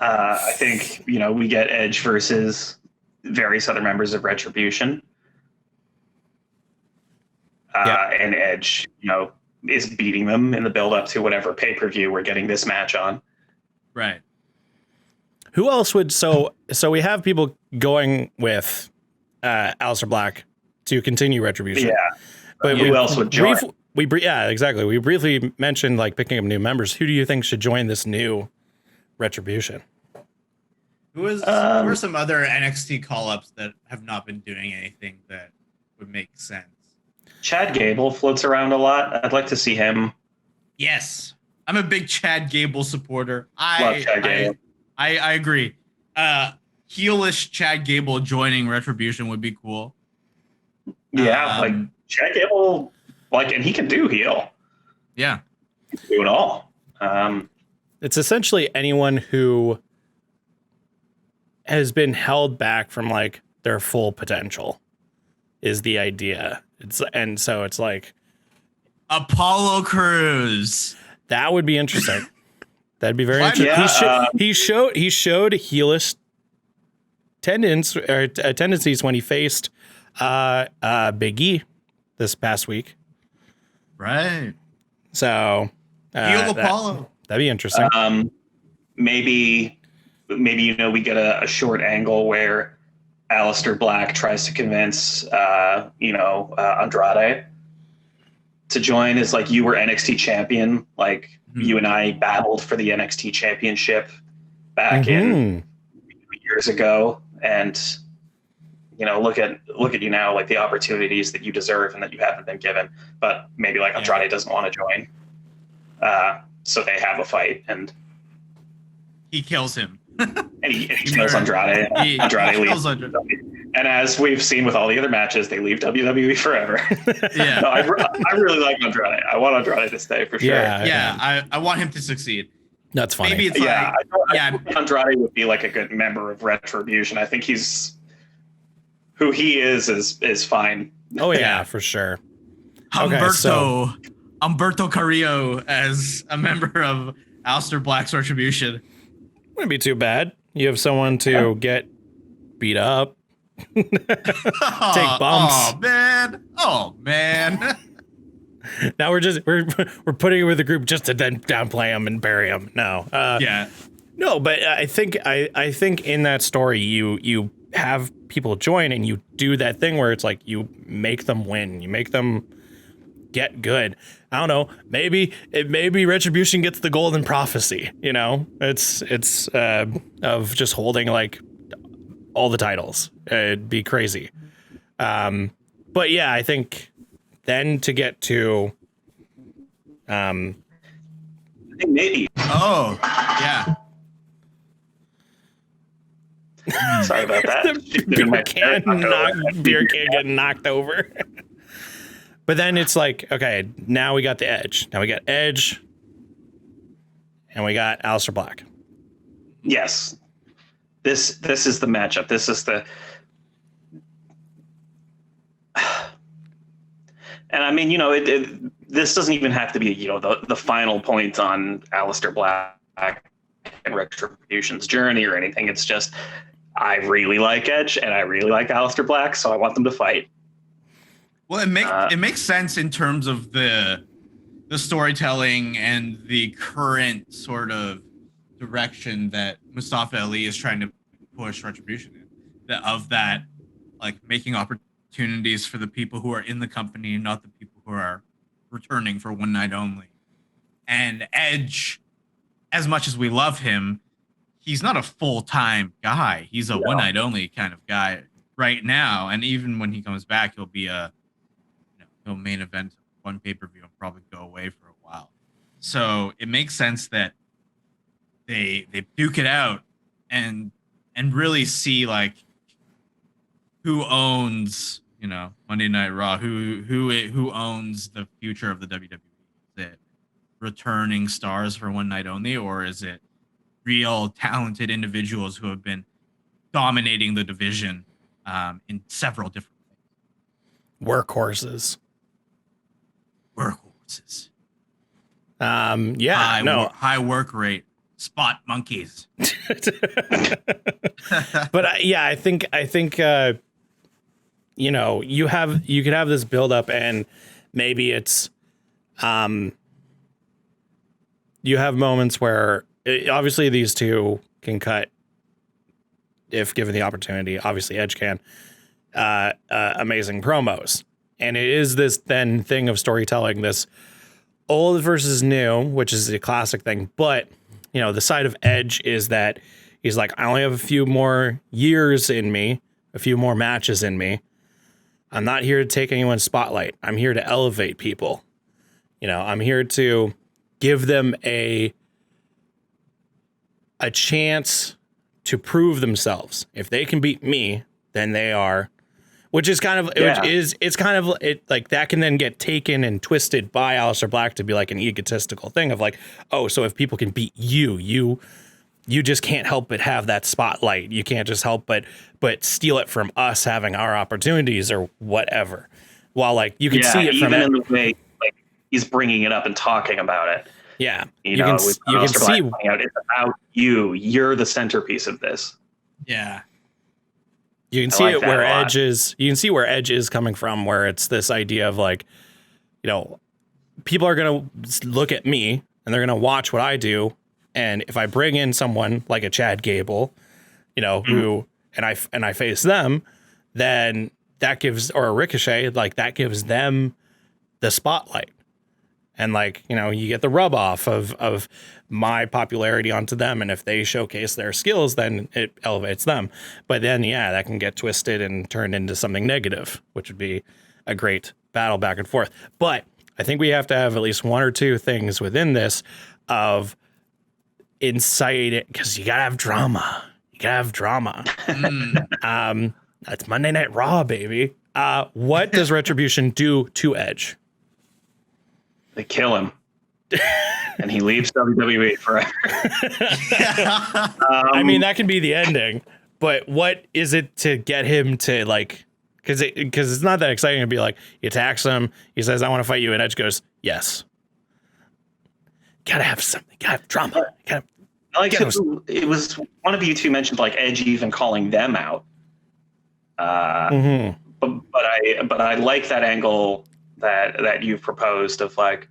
I think, we get Edge versus various other members of Retribution. And Edge, is beating them in the build up to whatever pay-per-view we're getting this match on. Right. Who else would, so we have people going with Aleister Black to continue Retribution. Yeah. But who else would join? Yeah, exactly. We briefly mentioned like picking up new members. Who do you think should join this new Retribution? Who are some other NXT call-ups that have not been doing anything that would make sense? Chad Gable floats around a lot. I'd like to see him. Yes, I'm a big Chad Gable supporter. Love Chad Gable. I agree. Heelish Chad Gable joining Retribution would be cool. Yeah, like Chad Gable, and he can do heel. Yeah, He can do it all. It's essentially anyone who has been held back from like their full potential is the idea. So it's like Apollo Crews. that would be interesting. That'd be very Why- interesting. Yeah, He showed heelish tendencies when he faced Big E this past week. Right. So Heel Apollo. that'd be interesting. Maybe we get a short angle where Aleister Black tries to convince Andrade to join as like, you were NXT champion, like you and I battled for the NXT championship back in years ago, and look at you now, like the opportunities that you deserve and that you haven't been given, but maybe like Andrade doesn't want to join, so they have a fight and He kills him. and he kills Andrade. Andrade leaves. And as we've seen with all the other matches, they leave WWE forever. Yeah. No, I really like Andrade. I want Andrade to stay for sure. I want him to succeed. That's funny. Maybe it's I like, think Andrade would be like a good member of Retribution. I think who he is fine. Oh yeah, for sure. Humberto Carrillo as a member of Aleistar Black's Retribution. Wouldn't be too bad. You have someone to get beat up, take bumps. Oh man. Now we're putting him with the group just to then downplay him and bury him. No. No, but I think in that story you have people join and you do that thing where it's like you make them win, you make them get good. I don't know. Maybe Retribution gets the golden prophecy. It's of just holding like all the titles. It'd be crazy. But yeah, I think then to get to I think maybe. Oh yeah. Sorry about that. beer can getting knocked over. But then it's like, okay, now we got the Edge. Now we got Edge, and we got Aleister Black. Yes, this is the matchup. This is the, and I mean, this doesn't even have to be, the final point on Aleister Black and Retribution's journey or anything. It's just, I really like Edge and I really like Aleister Black, so I want them to fight. Well, it makes sense in terms of the storytelling and the current sort of direction that Mustafa Ali is trying to push Retribution in. Of that, like making opportunities for the people who are in the company, not the people who are returning for one night only. And Edge, as much as we love him, he's not a full-time guy. He's a one night only kind of guy right now. And even when he comes back, he'll be he'll main event one pay-per-view and probably go away for a while. So it makes sense that they duke it out and really see like who owns Monday Night Raw, who owns the future of the WWE. Is it returning stars for one night only, or is it real talented individuals who have been dominating the division in several different ways? Workhorses. High work rate, spot monkeys. But I think you could have this build up, and maybe it's you have moments where obviously these two can cut if given the opportunity. Obviously Edge can amazing promos. And it is this then thing of storytelling, this old versus new, which is a classic thing. But, the side of Edge is that, He's like, I only have a few more years in me, a few more matches in me. I'm not here to take anyone's spotlight. I'm here to elevate people. You know, I'm here to give them a chance to prove themselves. If they can beat me, then they are, which is kind of, it's kind of like that can then get taken and twisted by Aleister Black to be like an egotistical thing of like, oh, so if people can beat you just can't help but have that spotlight. You can't just help but steal it from us having our opportunities or whatever. While like you can see it from even in the way like he's bringing it up and talking about it. Yeah, you can see it's about you. You're the centerpiece of this. Yeah, you can see it where Edge is. You can see where Edge is coming from, where it's this idea of like, you know, people are gonna look at me and they're gonna watch what I do, and if I bring in someone like a Chad Gable, you know, who and I face them, then that gives, or a Ricochet, like that gives them the spotlight. And like, you know, you get the rub off of my popularity onto them. And if they showcase their skills, then it elevates them. But then, yeah, that can get twisted and turned into something negative, which would be a great battle back and forth. But I think we have to have at least one or two things within this of insight, because you got to have drama. You got to have drama. That's Monday Night Raw, baby. What does Retribution do to Edge? They kill him, and he leaves WWE forever. I mean, that can be the ending, but what is it to get him to like? Because it's not that exciting to be like, he attacks him, he says, "I want to fight you," and Edge goes, "Yes." Gotta have something. Gotta have drama. It was one of you two mentioned like Edge even calling them out. But I like that angle that you've proposed of like,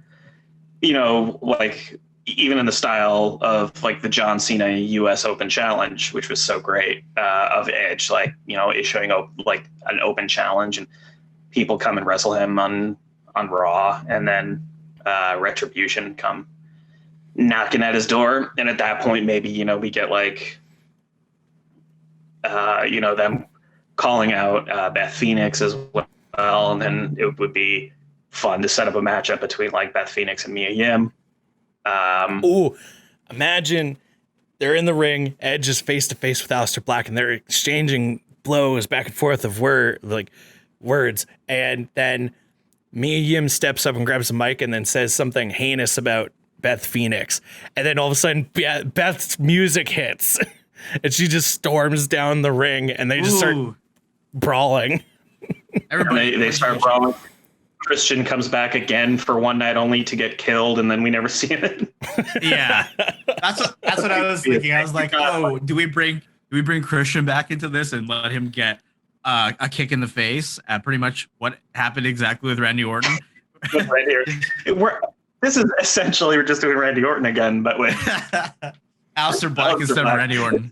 you know, like even in the style of like the John Cena US Open Challenge, which was so great, of Edge, like, you know, issuing like an open challenge and people come and wrestle him on Raw, and then Retribution come knocking at his door, and at that point maybe, you know, we get like you know, them calling out Beth Phoenix as well, and then it would be fun to set up a matchup between like Beth Phoenix and Mia Yim. Imagine they're in the ring, Edge is face to face with Aleister Black, and they're exchanging blows back and forth of words, and then Mia Yim steps up and grabs the mic and then says something heinous about Beth Phoenix, and then all of a sudden Beth's music hits and she just storms down the ring and they just start brawling. Everybody, they start brawling. Christian comes back again for one night only to get killed, and then we never see him. Yeah, that's what I was thinking. I was like, oh, do we bring Christian back into this and let him get a kick in the face at pretty much what happened exactly with Randy Orton? Right here, this is essentially we're just doing Randy Orton again, but with Aleister Black instead of Randy Orton.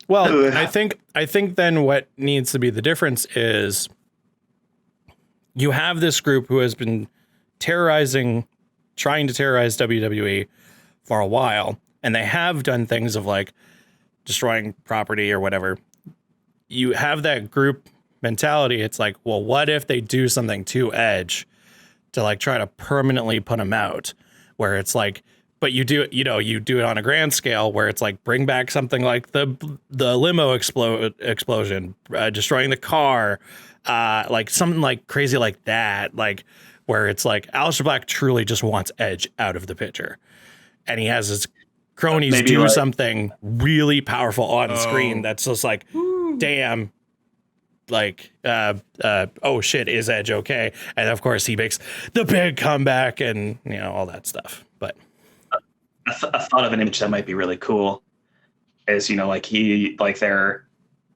Well, I think then what needs to be the difference is you have this group who has been trying to terrorize WWE for a while, and they have done things of like destroying property or whatever. You have that group mentality. It's like, well, what if they do something to Edge to like try to permanently put him out, where it's like, but you do it on a grand scale where it's like bring back something like the limo explosion, destroying the car, like something like crazy like that, like where it's like Aleister Black truly just wants Edge out of the picture, and he has his cronies maybe do something really powerful on screen that's just like, damn, like oh shit, is Edge okay? And of course he makes the big comeback and, you know, all that stuff. But I thought of an image that might be really cool is, you know, like they're,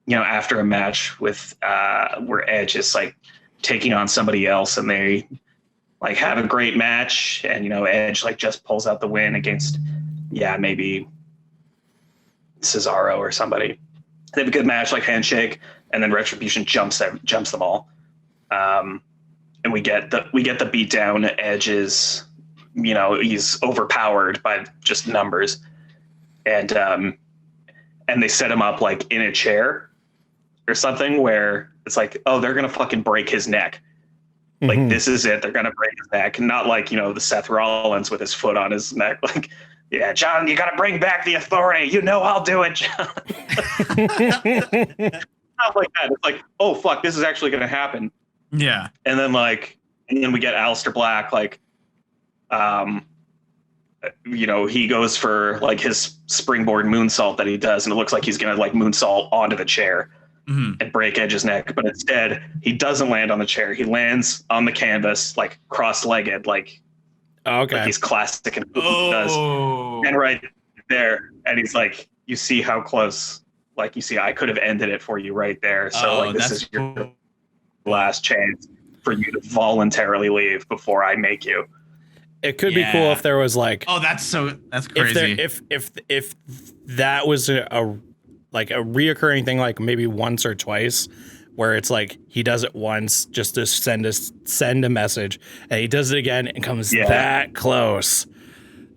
you know, after a match with where Edge is like taking on somebody else, and they like have a great match, and, you know, Edge like just pulls out the win against, maybe Cesaro or somebody. They have a good match, like handshake, and then Retribution jumps them all, and we get the beat down. Edge is, you know, he's overpowered by just numbers, and and they set him up like in a chair or something where it's like, oh, they're gonna fucking break his neck. Like this is it. They're gonna break his neck, not like the Seth Rollins with his foot on his neck. Like, yeah, John, you gotta bring back the authority. I'll do it, John. Not like that. It's like, oh fuck, this is actually gonna happen. Yeah. And then we get Aleister Black, like, he goes for like his springboard moonsault that he does, and it looks like he's gonna like moonsault onto the chair and break Edge's neck, but instead he doesn't land on the chair. He lands on the canvas, like cross-legged, like he's classic and does. And right there, and he's like, you see how close, like, you see, I could have ended it for you right there. So this is your last chance for you to voluntarily leave before I make you. It could be cool if there was like, that's crazy. If that was a reoccurring thing, like maybe once or twice, where it's like he does it once just to send a message, and he does it again and comes that close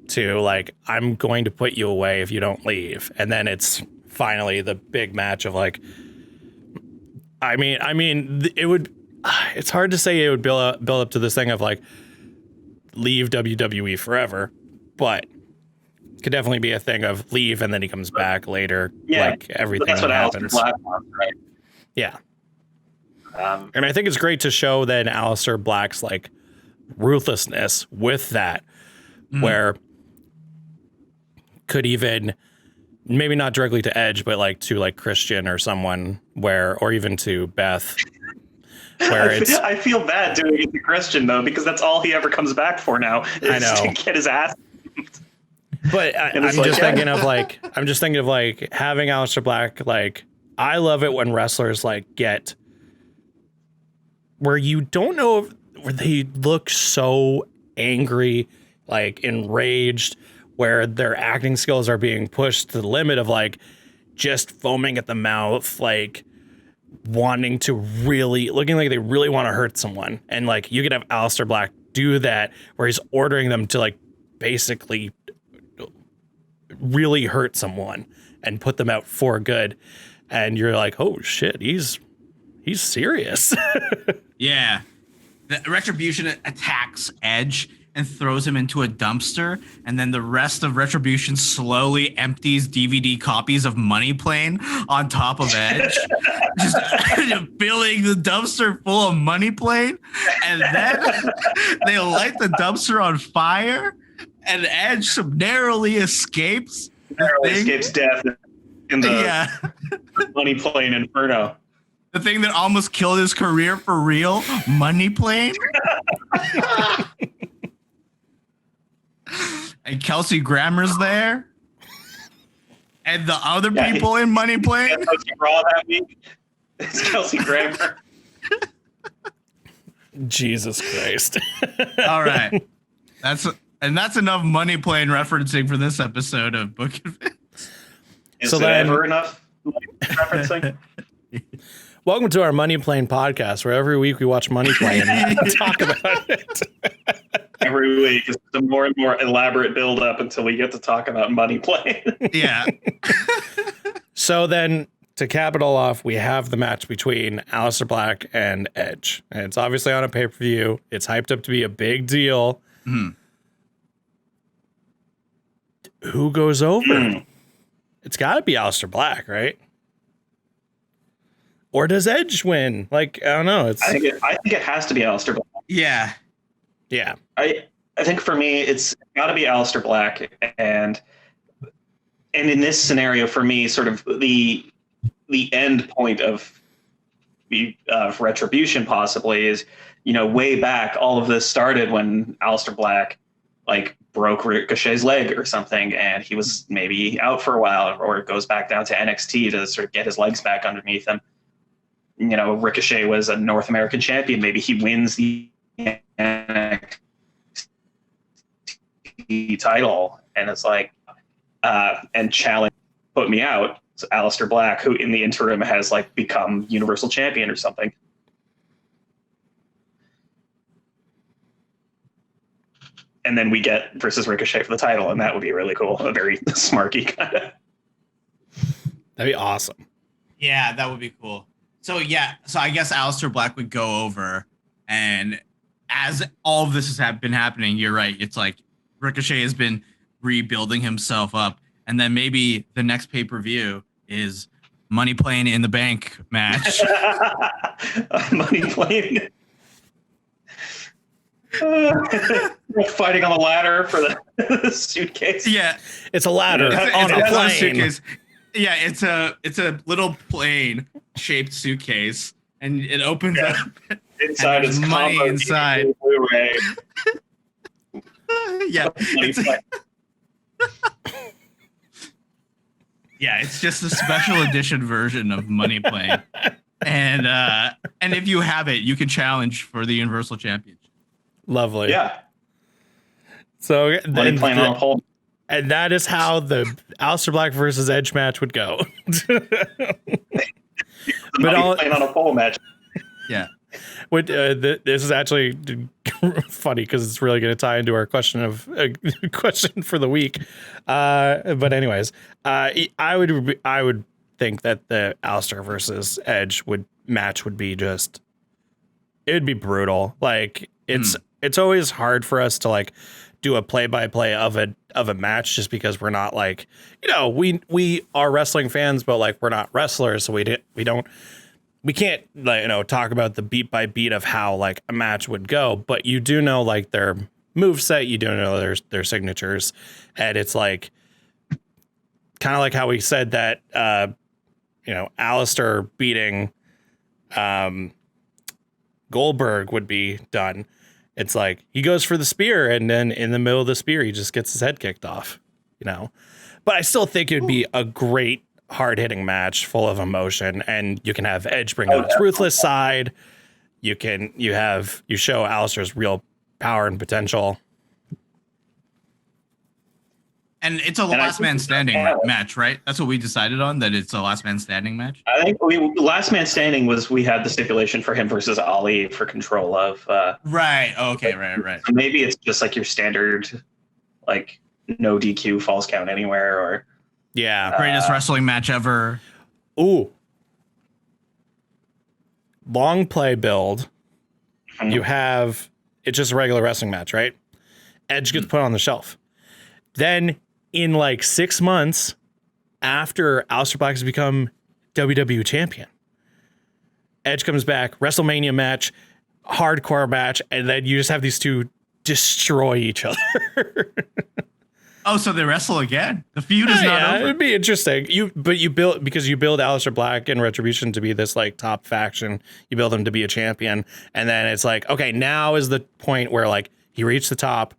to like, I'm going to put you away if you don't leave, and then it's finally the big match of like, I mean, it would. It's hard to say it would build up to this thing of like, leave WWE forever, but could definitely be a thing of leave and then he comes back later. Yeah, like everything that's what happens. Black wants, right? Yeah. And I think it's great to show then Aleister Black's like ruthlessness with that, where could even maybe not directly to Edge, but like to like Christian or someone or even to Beth. Where I feel bad doing it to Christian though, because that's all he ever comes back for now. Is I know. To get his ass. But I'm just thinking of like having Aleister Black. Like, I love it when wrestlers like get where you don't know where they look so angry, like enraged, where their acting skills are being pushed to the limit of like just foaming at the mouth, like wanting to looking like they really want to hurt someone. And like you could have Aleister Black do that where he's ordering them to like basically really hurt someone and put them out for good. And you're like, oh shit, he's serious. Yeah. The Retribution attacks Edge and throws him into a dumpster, and then the rest of Retribution slowly empties DVD copies of Money Plane on top of Edge, just filling the dumpster full of Money Plane, and then they light the dumpster on fire, and Edge narrowly escapes death in the Money Plane Inferno. The thing that almost killed his career for real, Money Plane. And Kelsey Grammer's there. And the other people in Money Plane. Raw that week. It's Kelsey Grammer. Jesus Christ. All right. That's enough Money Plane referencing for this episode of Book of Vince. Is it ever enough referencing? Welcome to our Money Plane podcast, where every week we watch Money Plane and talk about it. Every week is a more and more elaborate build up until we get to talk about Money Plane. Yeah. So then, to cap it all off, we have the match between Aleister Black and Edge. And it's obviously on a pay-per-view. It's hyped up to be a big deal. Who goes over? It's got to be Aleister Black, right? Or does Edge win? Like, I don't know. I think it has to be Aleister Black. Yeah. Yeah. I think for me, it's got to be Aleister Black. And in this scenario, for me, sort of the end point of Retribution possibly is, way back, all of this started when Aleister Black like broke Ricochet's leg or something, and he was maybe out for a while, or goes back down to NXT to sort of get his legs back underneath him. Ricochet was a North American champion. Maybe he wins the NXT title, and it's like, and challenge put me out. So Aleister Black, who in the interim has like become Universal Champion or something. And then we get versus Ricochet for the title, and that would be really cool. A very smarky kind of. That'd be awesome. Yeah, that would be cool. So I guess Aleister Black would go over, and as all of this has been happening, you're right. It's like Ricochet has been rebuilding himself up, and then maybe the next pay-per-view is Money Playing in the Bank match. Money playing. Fighting on the ladder for the suitcase. Yeah, It's a ladder on a plane. suitcase. Yeah, it's a little plane shaped suitcase, and it opens up. Inside is money combo inside. DVD, Blu-ray. Yeah, Money play. it's just a special edition version of Money Playing, and if you have it, you can challenge for the Universal Championship. Lovely. Yeah. So Money playing on a pole. and that is how the Aleister Black versus Edge match would go. Money playing on a pole match. Yeah. This is actually funny because it's really going to tie into our question for the week. But anyways, I would think that the Aleister versus Edge would be just, it would be brutal. Like it's always hard for us to like do a play-by-play of a match just because we're not like, we are wrestling fans, but like we're not wrestlers, so we can't like, talk about the beat by beat of how like a match would go, but you do know like their moveset, you do know their signatures, and it's like kind of like how we said that Aleister beating Goldberg would be done. It's like he goes for the spear, and then in the middle of the spear, he just gets his head kicked off, But I still think it would be a great, hard-hitting match full of emotion, and you can have Edge bring out his ruthless side. You show Aleister's real power and potential. And it's a last man standing match, right? That's what we decided on, that it's a last man standing match. I think last man standing we had the stipulation for him versus Ali for control of. Right. Okay. Right. So maybe it's just like your standard, like no DQ, falls count anywhere, or greatest wrestling match ever. Ooh, long play build. Mhm. You have it's just a regular wrestling match, right? Edge gets put on the shelf. Then in like 6 months after Aleister Black has become WWE Champion, Edge comes back, WrestleMania match, hardcore match, and then you just have these two destroy each other. Oh, so they wrestle again? The feud is not over. It'd be interesting. You build Aleister Black and Retribution to be this like top faction. You build him to be a champion, and then it's like, okay, now is the point where like he reached the top.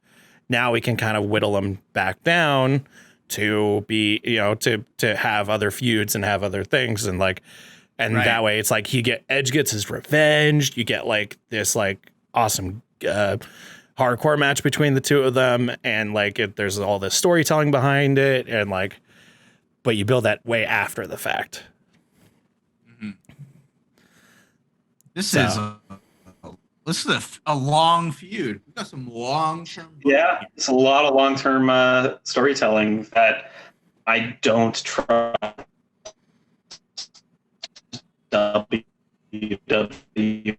Now we can kind of whittle him back down to be, to have other feuds and have other things, and like, and Right. that way it's like Edge gets his revenge. You get like this like awesome hardcore match between the two of them, and like there's all this storytelling behind it, and like, but you build that way after the fact. Mm-hmm. This is a long feud. We've got some long-term. Yeah, it's a lot of long-term storytelling that I don't trust WWE.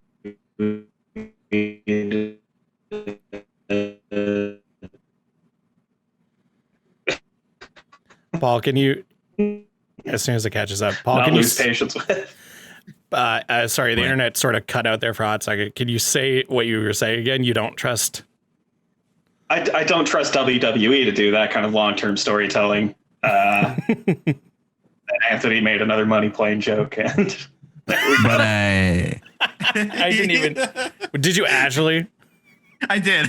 Paul, can you, as soon as it catches up, Paul, Not can you lose patience with. sorry, the internet sort of cut out there for a hot second. Can you say what you were saying again? You don't trust. I don't trust WWE to do that kind of long-term storytelling. Anthony made another money playing joke, and But I didn't even. Did you actually? I did.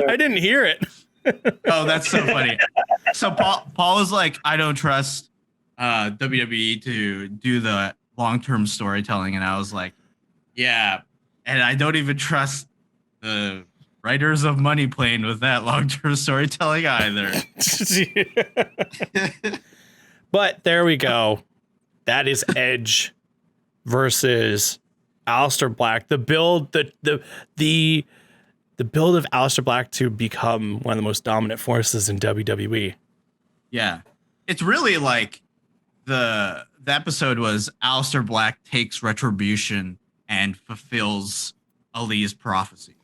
I didn't hear it. Oh, that's so funny. So Paul was like, I don't trust WWE to do the long-term storytelling, and I was like, yeah, and I don't even trust the writers of Money Plane with that long-term storytelling either. But there we go. That is Edge versus Aleister Black. The build, the build of Aleister Black to become one of the most dominant forces in WWE. Yeah, it's really like the episode was Aleistar Black takes Retribution and fulfills Ali's prophecy.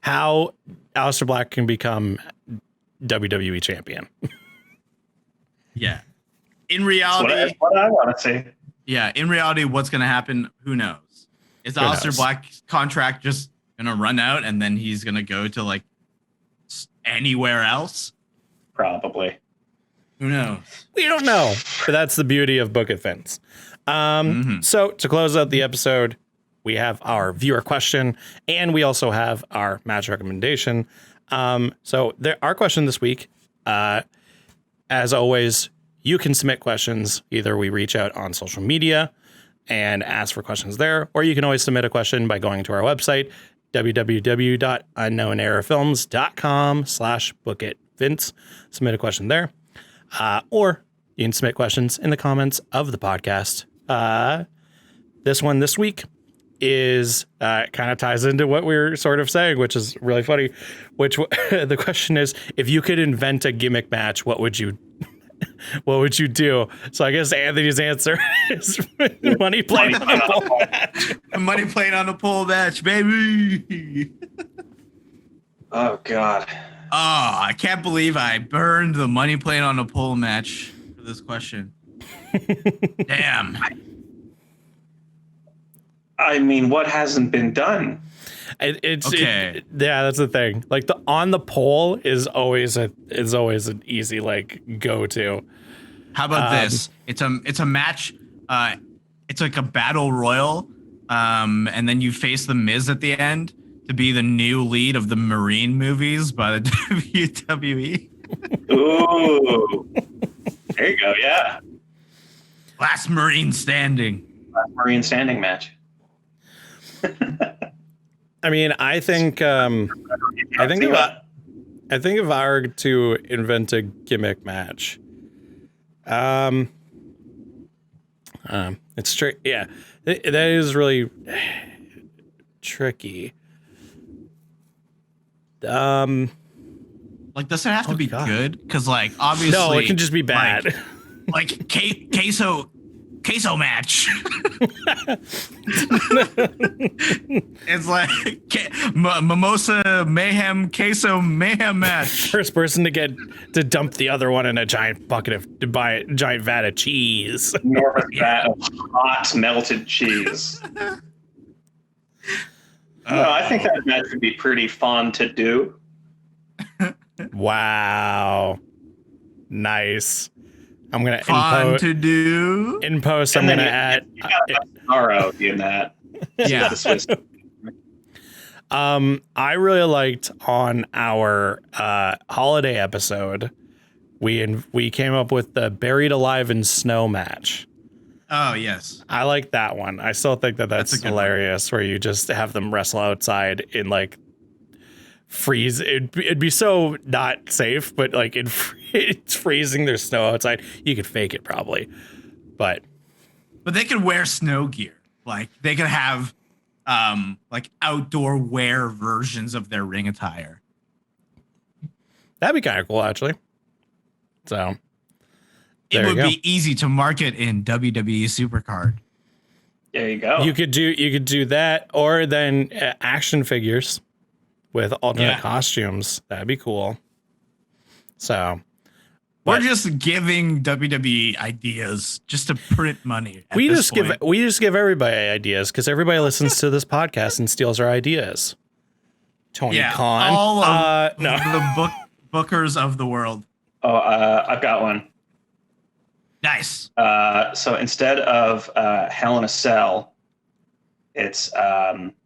How Aleister Black can become WWE champion. Yeah. In reality, That's what I want to see. yeah. In reality, what's going to happen? Who knows? Is Who Aleister knows? Black's contract just going to run out and then he's going to go to like anywhere else? Probably. Who knows? We don't know, but that's the beauty of Book It, Vince. So to close out the episode, we have our viewer question, and we also have our match recommendation. So our question this week, as always, you can submit questions. Either we reach out on social media and ask for questions there, or you can always submit a question by going to our website, www.unknownarafilms.com/bookitvince. Submit a question there. Or you can submit questions in the comments of the podcast. This one this week is kind of ties into what we were sort of saying, which is really funny. The question is, if you could invent a gimmick match, what would you do? So I guess Anthony's answer is money playing on a pole match. Money playing on a pole match, baby. Oh God. Oh, I can't believe I burned the money playing on a pole match for this question. Damn. I mean, what hasn't been done? It's Okay. yeah, that's the thing. Like the on the pole is always an easy like go to. How about this? It's a match. It's like a battle royal. And then you face the Miz at the end to be the new lead of the Marine movies by the WWE. Ooh. There you go. Yeah. Last Marine standing. Last Marine standing match. I mean, I think if I were to invent a gimmick match, it's tricky. Yeah, that is really tricky. Like, does it have to be God. good? Because, like, obviously, No, it can just be bad. Like queso match. It's like mimosa mayhem queso mayhem match. First person to dump the other one in a giant giant vat of cheese. Enormous vat of hot melted cheese. No, I think that match would be pretty fun to do. Wow, nice. I'm gonna Fun to do. in post. I'm gonna add. You got Cesaro in that. Yeah. The Swiss. I really liked on our holiday episode, we came up with the buried alive in snow match. Oh yes. I like that one. I still think that's a good hilarious, where you just have them wrestle outside in like freeze. It'd be so not safe, but like it's freezing. There's snow outside. You could fake it probably, but But they could wear snow gear. Like they could have like outdoor wear versions of their ring attire. that'd be kind of cool actually. So It there you would go. be easy to market in WWE Supercard. There you go. You could do that, or then action figures with alternate costumes. That'd be cool. So We're but just giving WWE ideas just to print money. At we this just point. give everybody ideas because everybody listens to this podcast and steals our ideas. Tony Khan. all of no. the bookers of the world. Oh, I've got one. Nice. So instead of Hell in a Cell, it's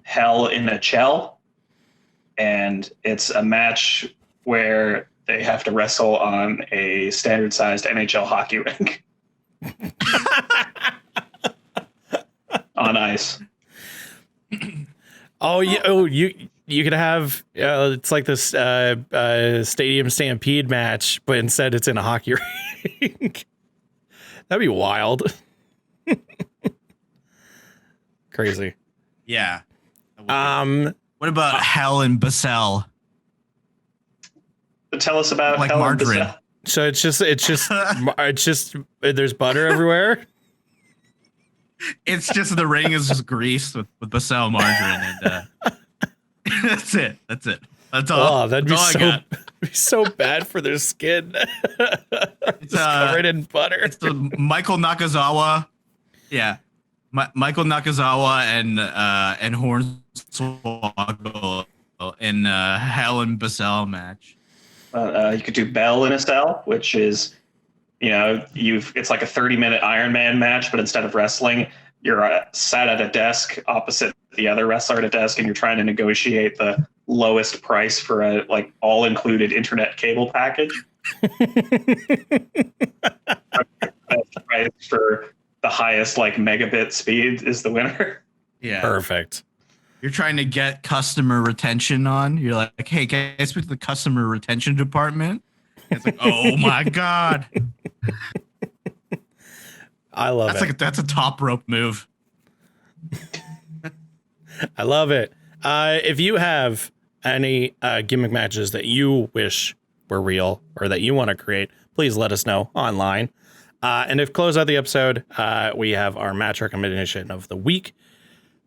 Hell in a Chell, and it's a match where they have to wrestle on a standard-sized NHL hockey rink on ice. Oh yeah. Oh, you could have it's like this stadium stampede match, but instead it's in a hockey rink. That'd be wild. Crazy. Yeah. What about Hell in Basel? Tell us about Like Hell in margarine. Basel. So it's just there's butter everywhere. It's just the ring is just greased with Basel margarine, and that's it. That's all. Oh, that'd that's all I got. be so bad for their skin. It's covered in butter. It's the Michael Nakazawa. Yeah. Michael Nakazawa and Hornswoggle in Hell in Basel match. You could do Bell in a Cell, which is, it's like a 30-minute Iron Man match, but instead of wrestling, you're sat at a desk opposite the other wrestler at a desk, and you're trying to negotiate the lowest price for a all-included internet cable package. Price for the highest megabit speed is the winner. Yeah, perfect. You're trying to get customer retention on. You're like, hey, can I speak to the customer retention department? It's like, oh my god. I love it. That's a top rope move. I love it. If you have any gimmick matches that you wish were real or that you want to create, please let us know online. And to close out the episode, we have our match recommendation of the week.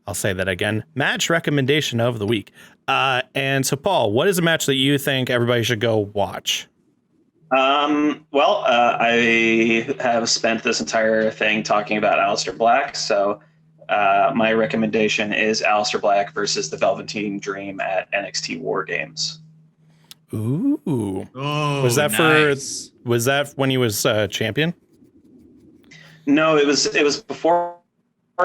I'll say that again. Match recommendation of the week. And so, Paul, what is a match that you think everybody should go watch? I have spent this entire thing talking about Aleistar Black. So my recommendation is Aleistar Black versus the Velveteen Dream at NXT War Games. Ooh. Oh, was that nice. Was that when he was champion? No, it was before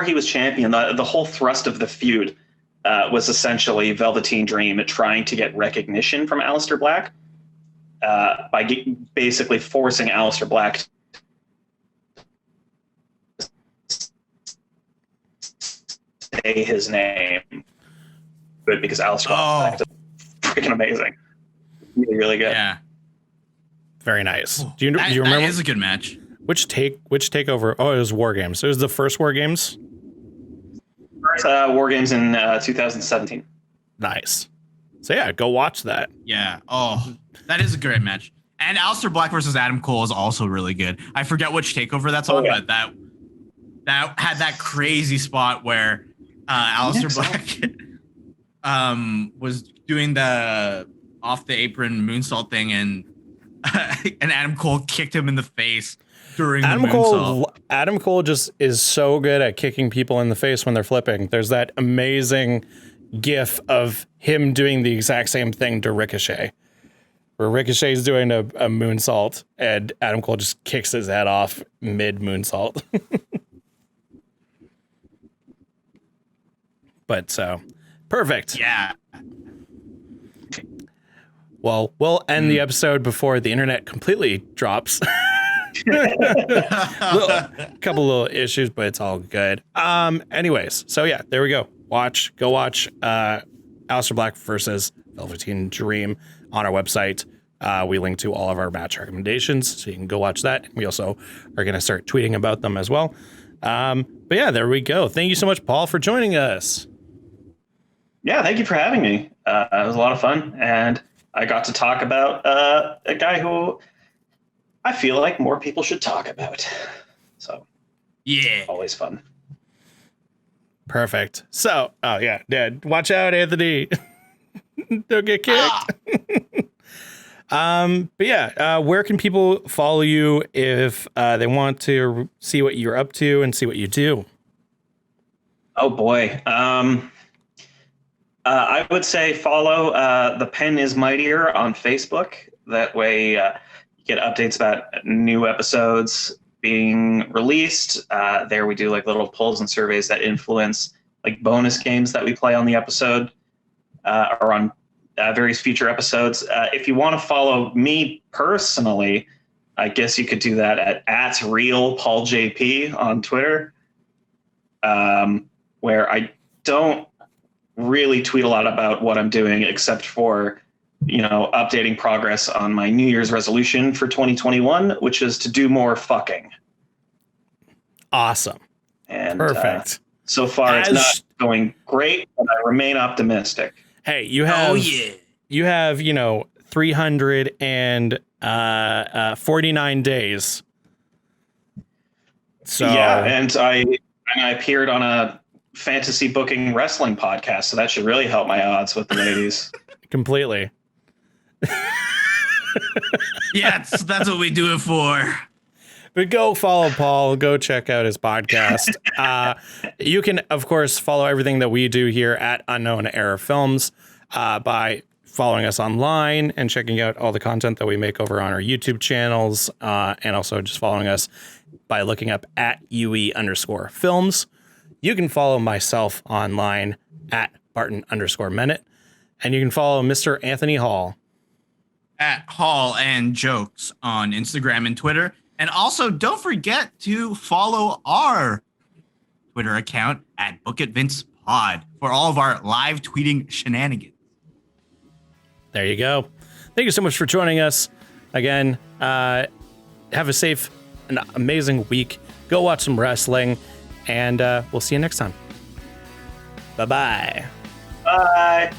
he was champion. The whole thrust of the feud was essentially Velveteen Dream trying to get recognition from Aleistar Black by basically forcing Aleistar Black to say his name. But because Aleistar Black is freaking amazing. Really, really good. Yeah. Very nice. Do you remember? That is a good match. Which takeover? Oh, it was War Games. It was the first War Games. First War Games in 2017. Nice. So yeah, go watch that. Yeah. Oh, that is a great match. And Aleister Black versus Adam Cole is also really good. I forget which takeover that's on, but that had that crazy spot where Aleister Black was doing the off the apron moonsault thing, and Adam Cole kicked him in the face during the moonsault. Adam Cole just is so good at kicking people in the face when they're flipping. There's that amazing gif of him doing the exact same thing to Ricochet, where Ricochet's doing a moonsault and Adam Cole just kicks his head off mid moonsault. But so perfect. Yeah. Well, we'll end the episode before the internet completely drops. Couple little issues, but it's all good. Anyways, so yeah, there we go. Go watch Aleister Black versus Velveteen Dream on our website. We link to all of our match recommendations, so you can go watch that. We also are going to start tweeting about them as well. But yeah, there we go. Thank you so much, Paul, for joining us. Yeah, thank you for having me. It was a lot of fun, and I got to talk about a guy who I feel like more people should talk about. So, yeah, always fun. Perfect. So, oh yeah, Dad, watch out, Anthony. Don't get kicked. But yeah, where can people follow you if they want to see what you're up to and see what you do? Oh boy. I would say follow the Pen Is Mightier on Facebook. That way you get updates about new episodes being released. There we do like little polls and surveys that influence like bonus games that we play on the episode or on various future episodes. If you want to follow me personally, I guess you could do that at @RealPaulJP on Twitter, where I don't really tweet a lot about what I'm doing except for, updating progress on my New Year's resolution for 2021, which is to do more fucking. Awesome. And perfect. So far, it's not going great, but I remain optimistic. Hey, you have 300 and 49 days. So yeah, and I appeared on a fantasy booking wrestling podcast, so that should really help my odds with the ladies. completely. Yeah, that's what we do it for. But go follow Paul. Go check out his podcast. You can, of course, follow everything that we do here at Unknown Era Films by following us online and checking out all the content that we make over on our YouTube channels, and also just following us by looking up at UE_films. You can follow myself online at Barton_Minute, and you can follow Mr. Anthony Hall At Hall and Jokes on Instagram and Twitter. And also, don't forget to follow our Twitter account at Book It Vince Pod for all of our live tweeting shenanigans. There you go. Thank you so much for joining us. Again, have a safe and amazing week. Go watch some wrestling, and we'll see you next time. Bye-bye. Bye.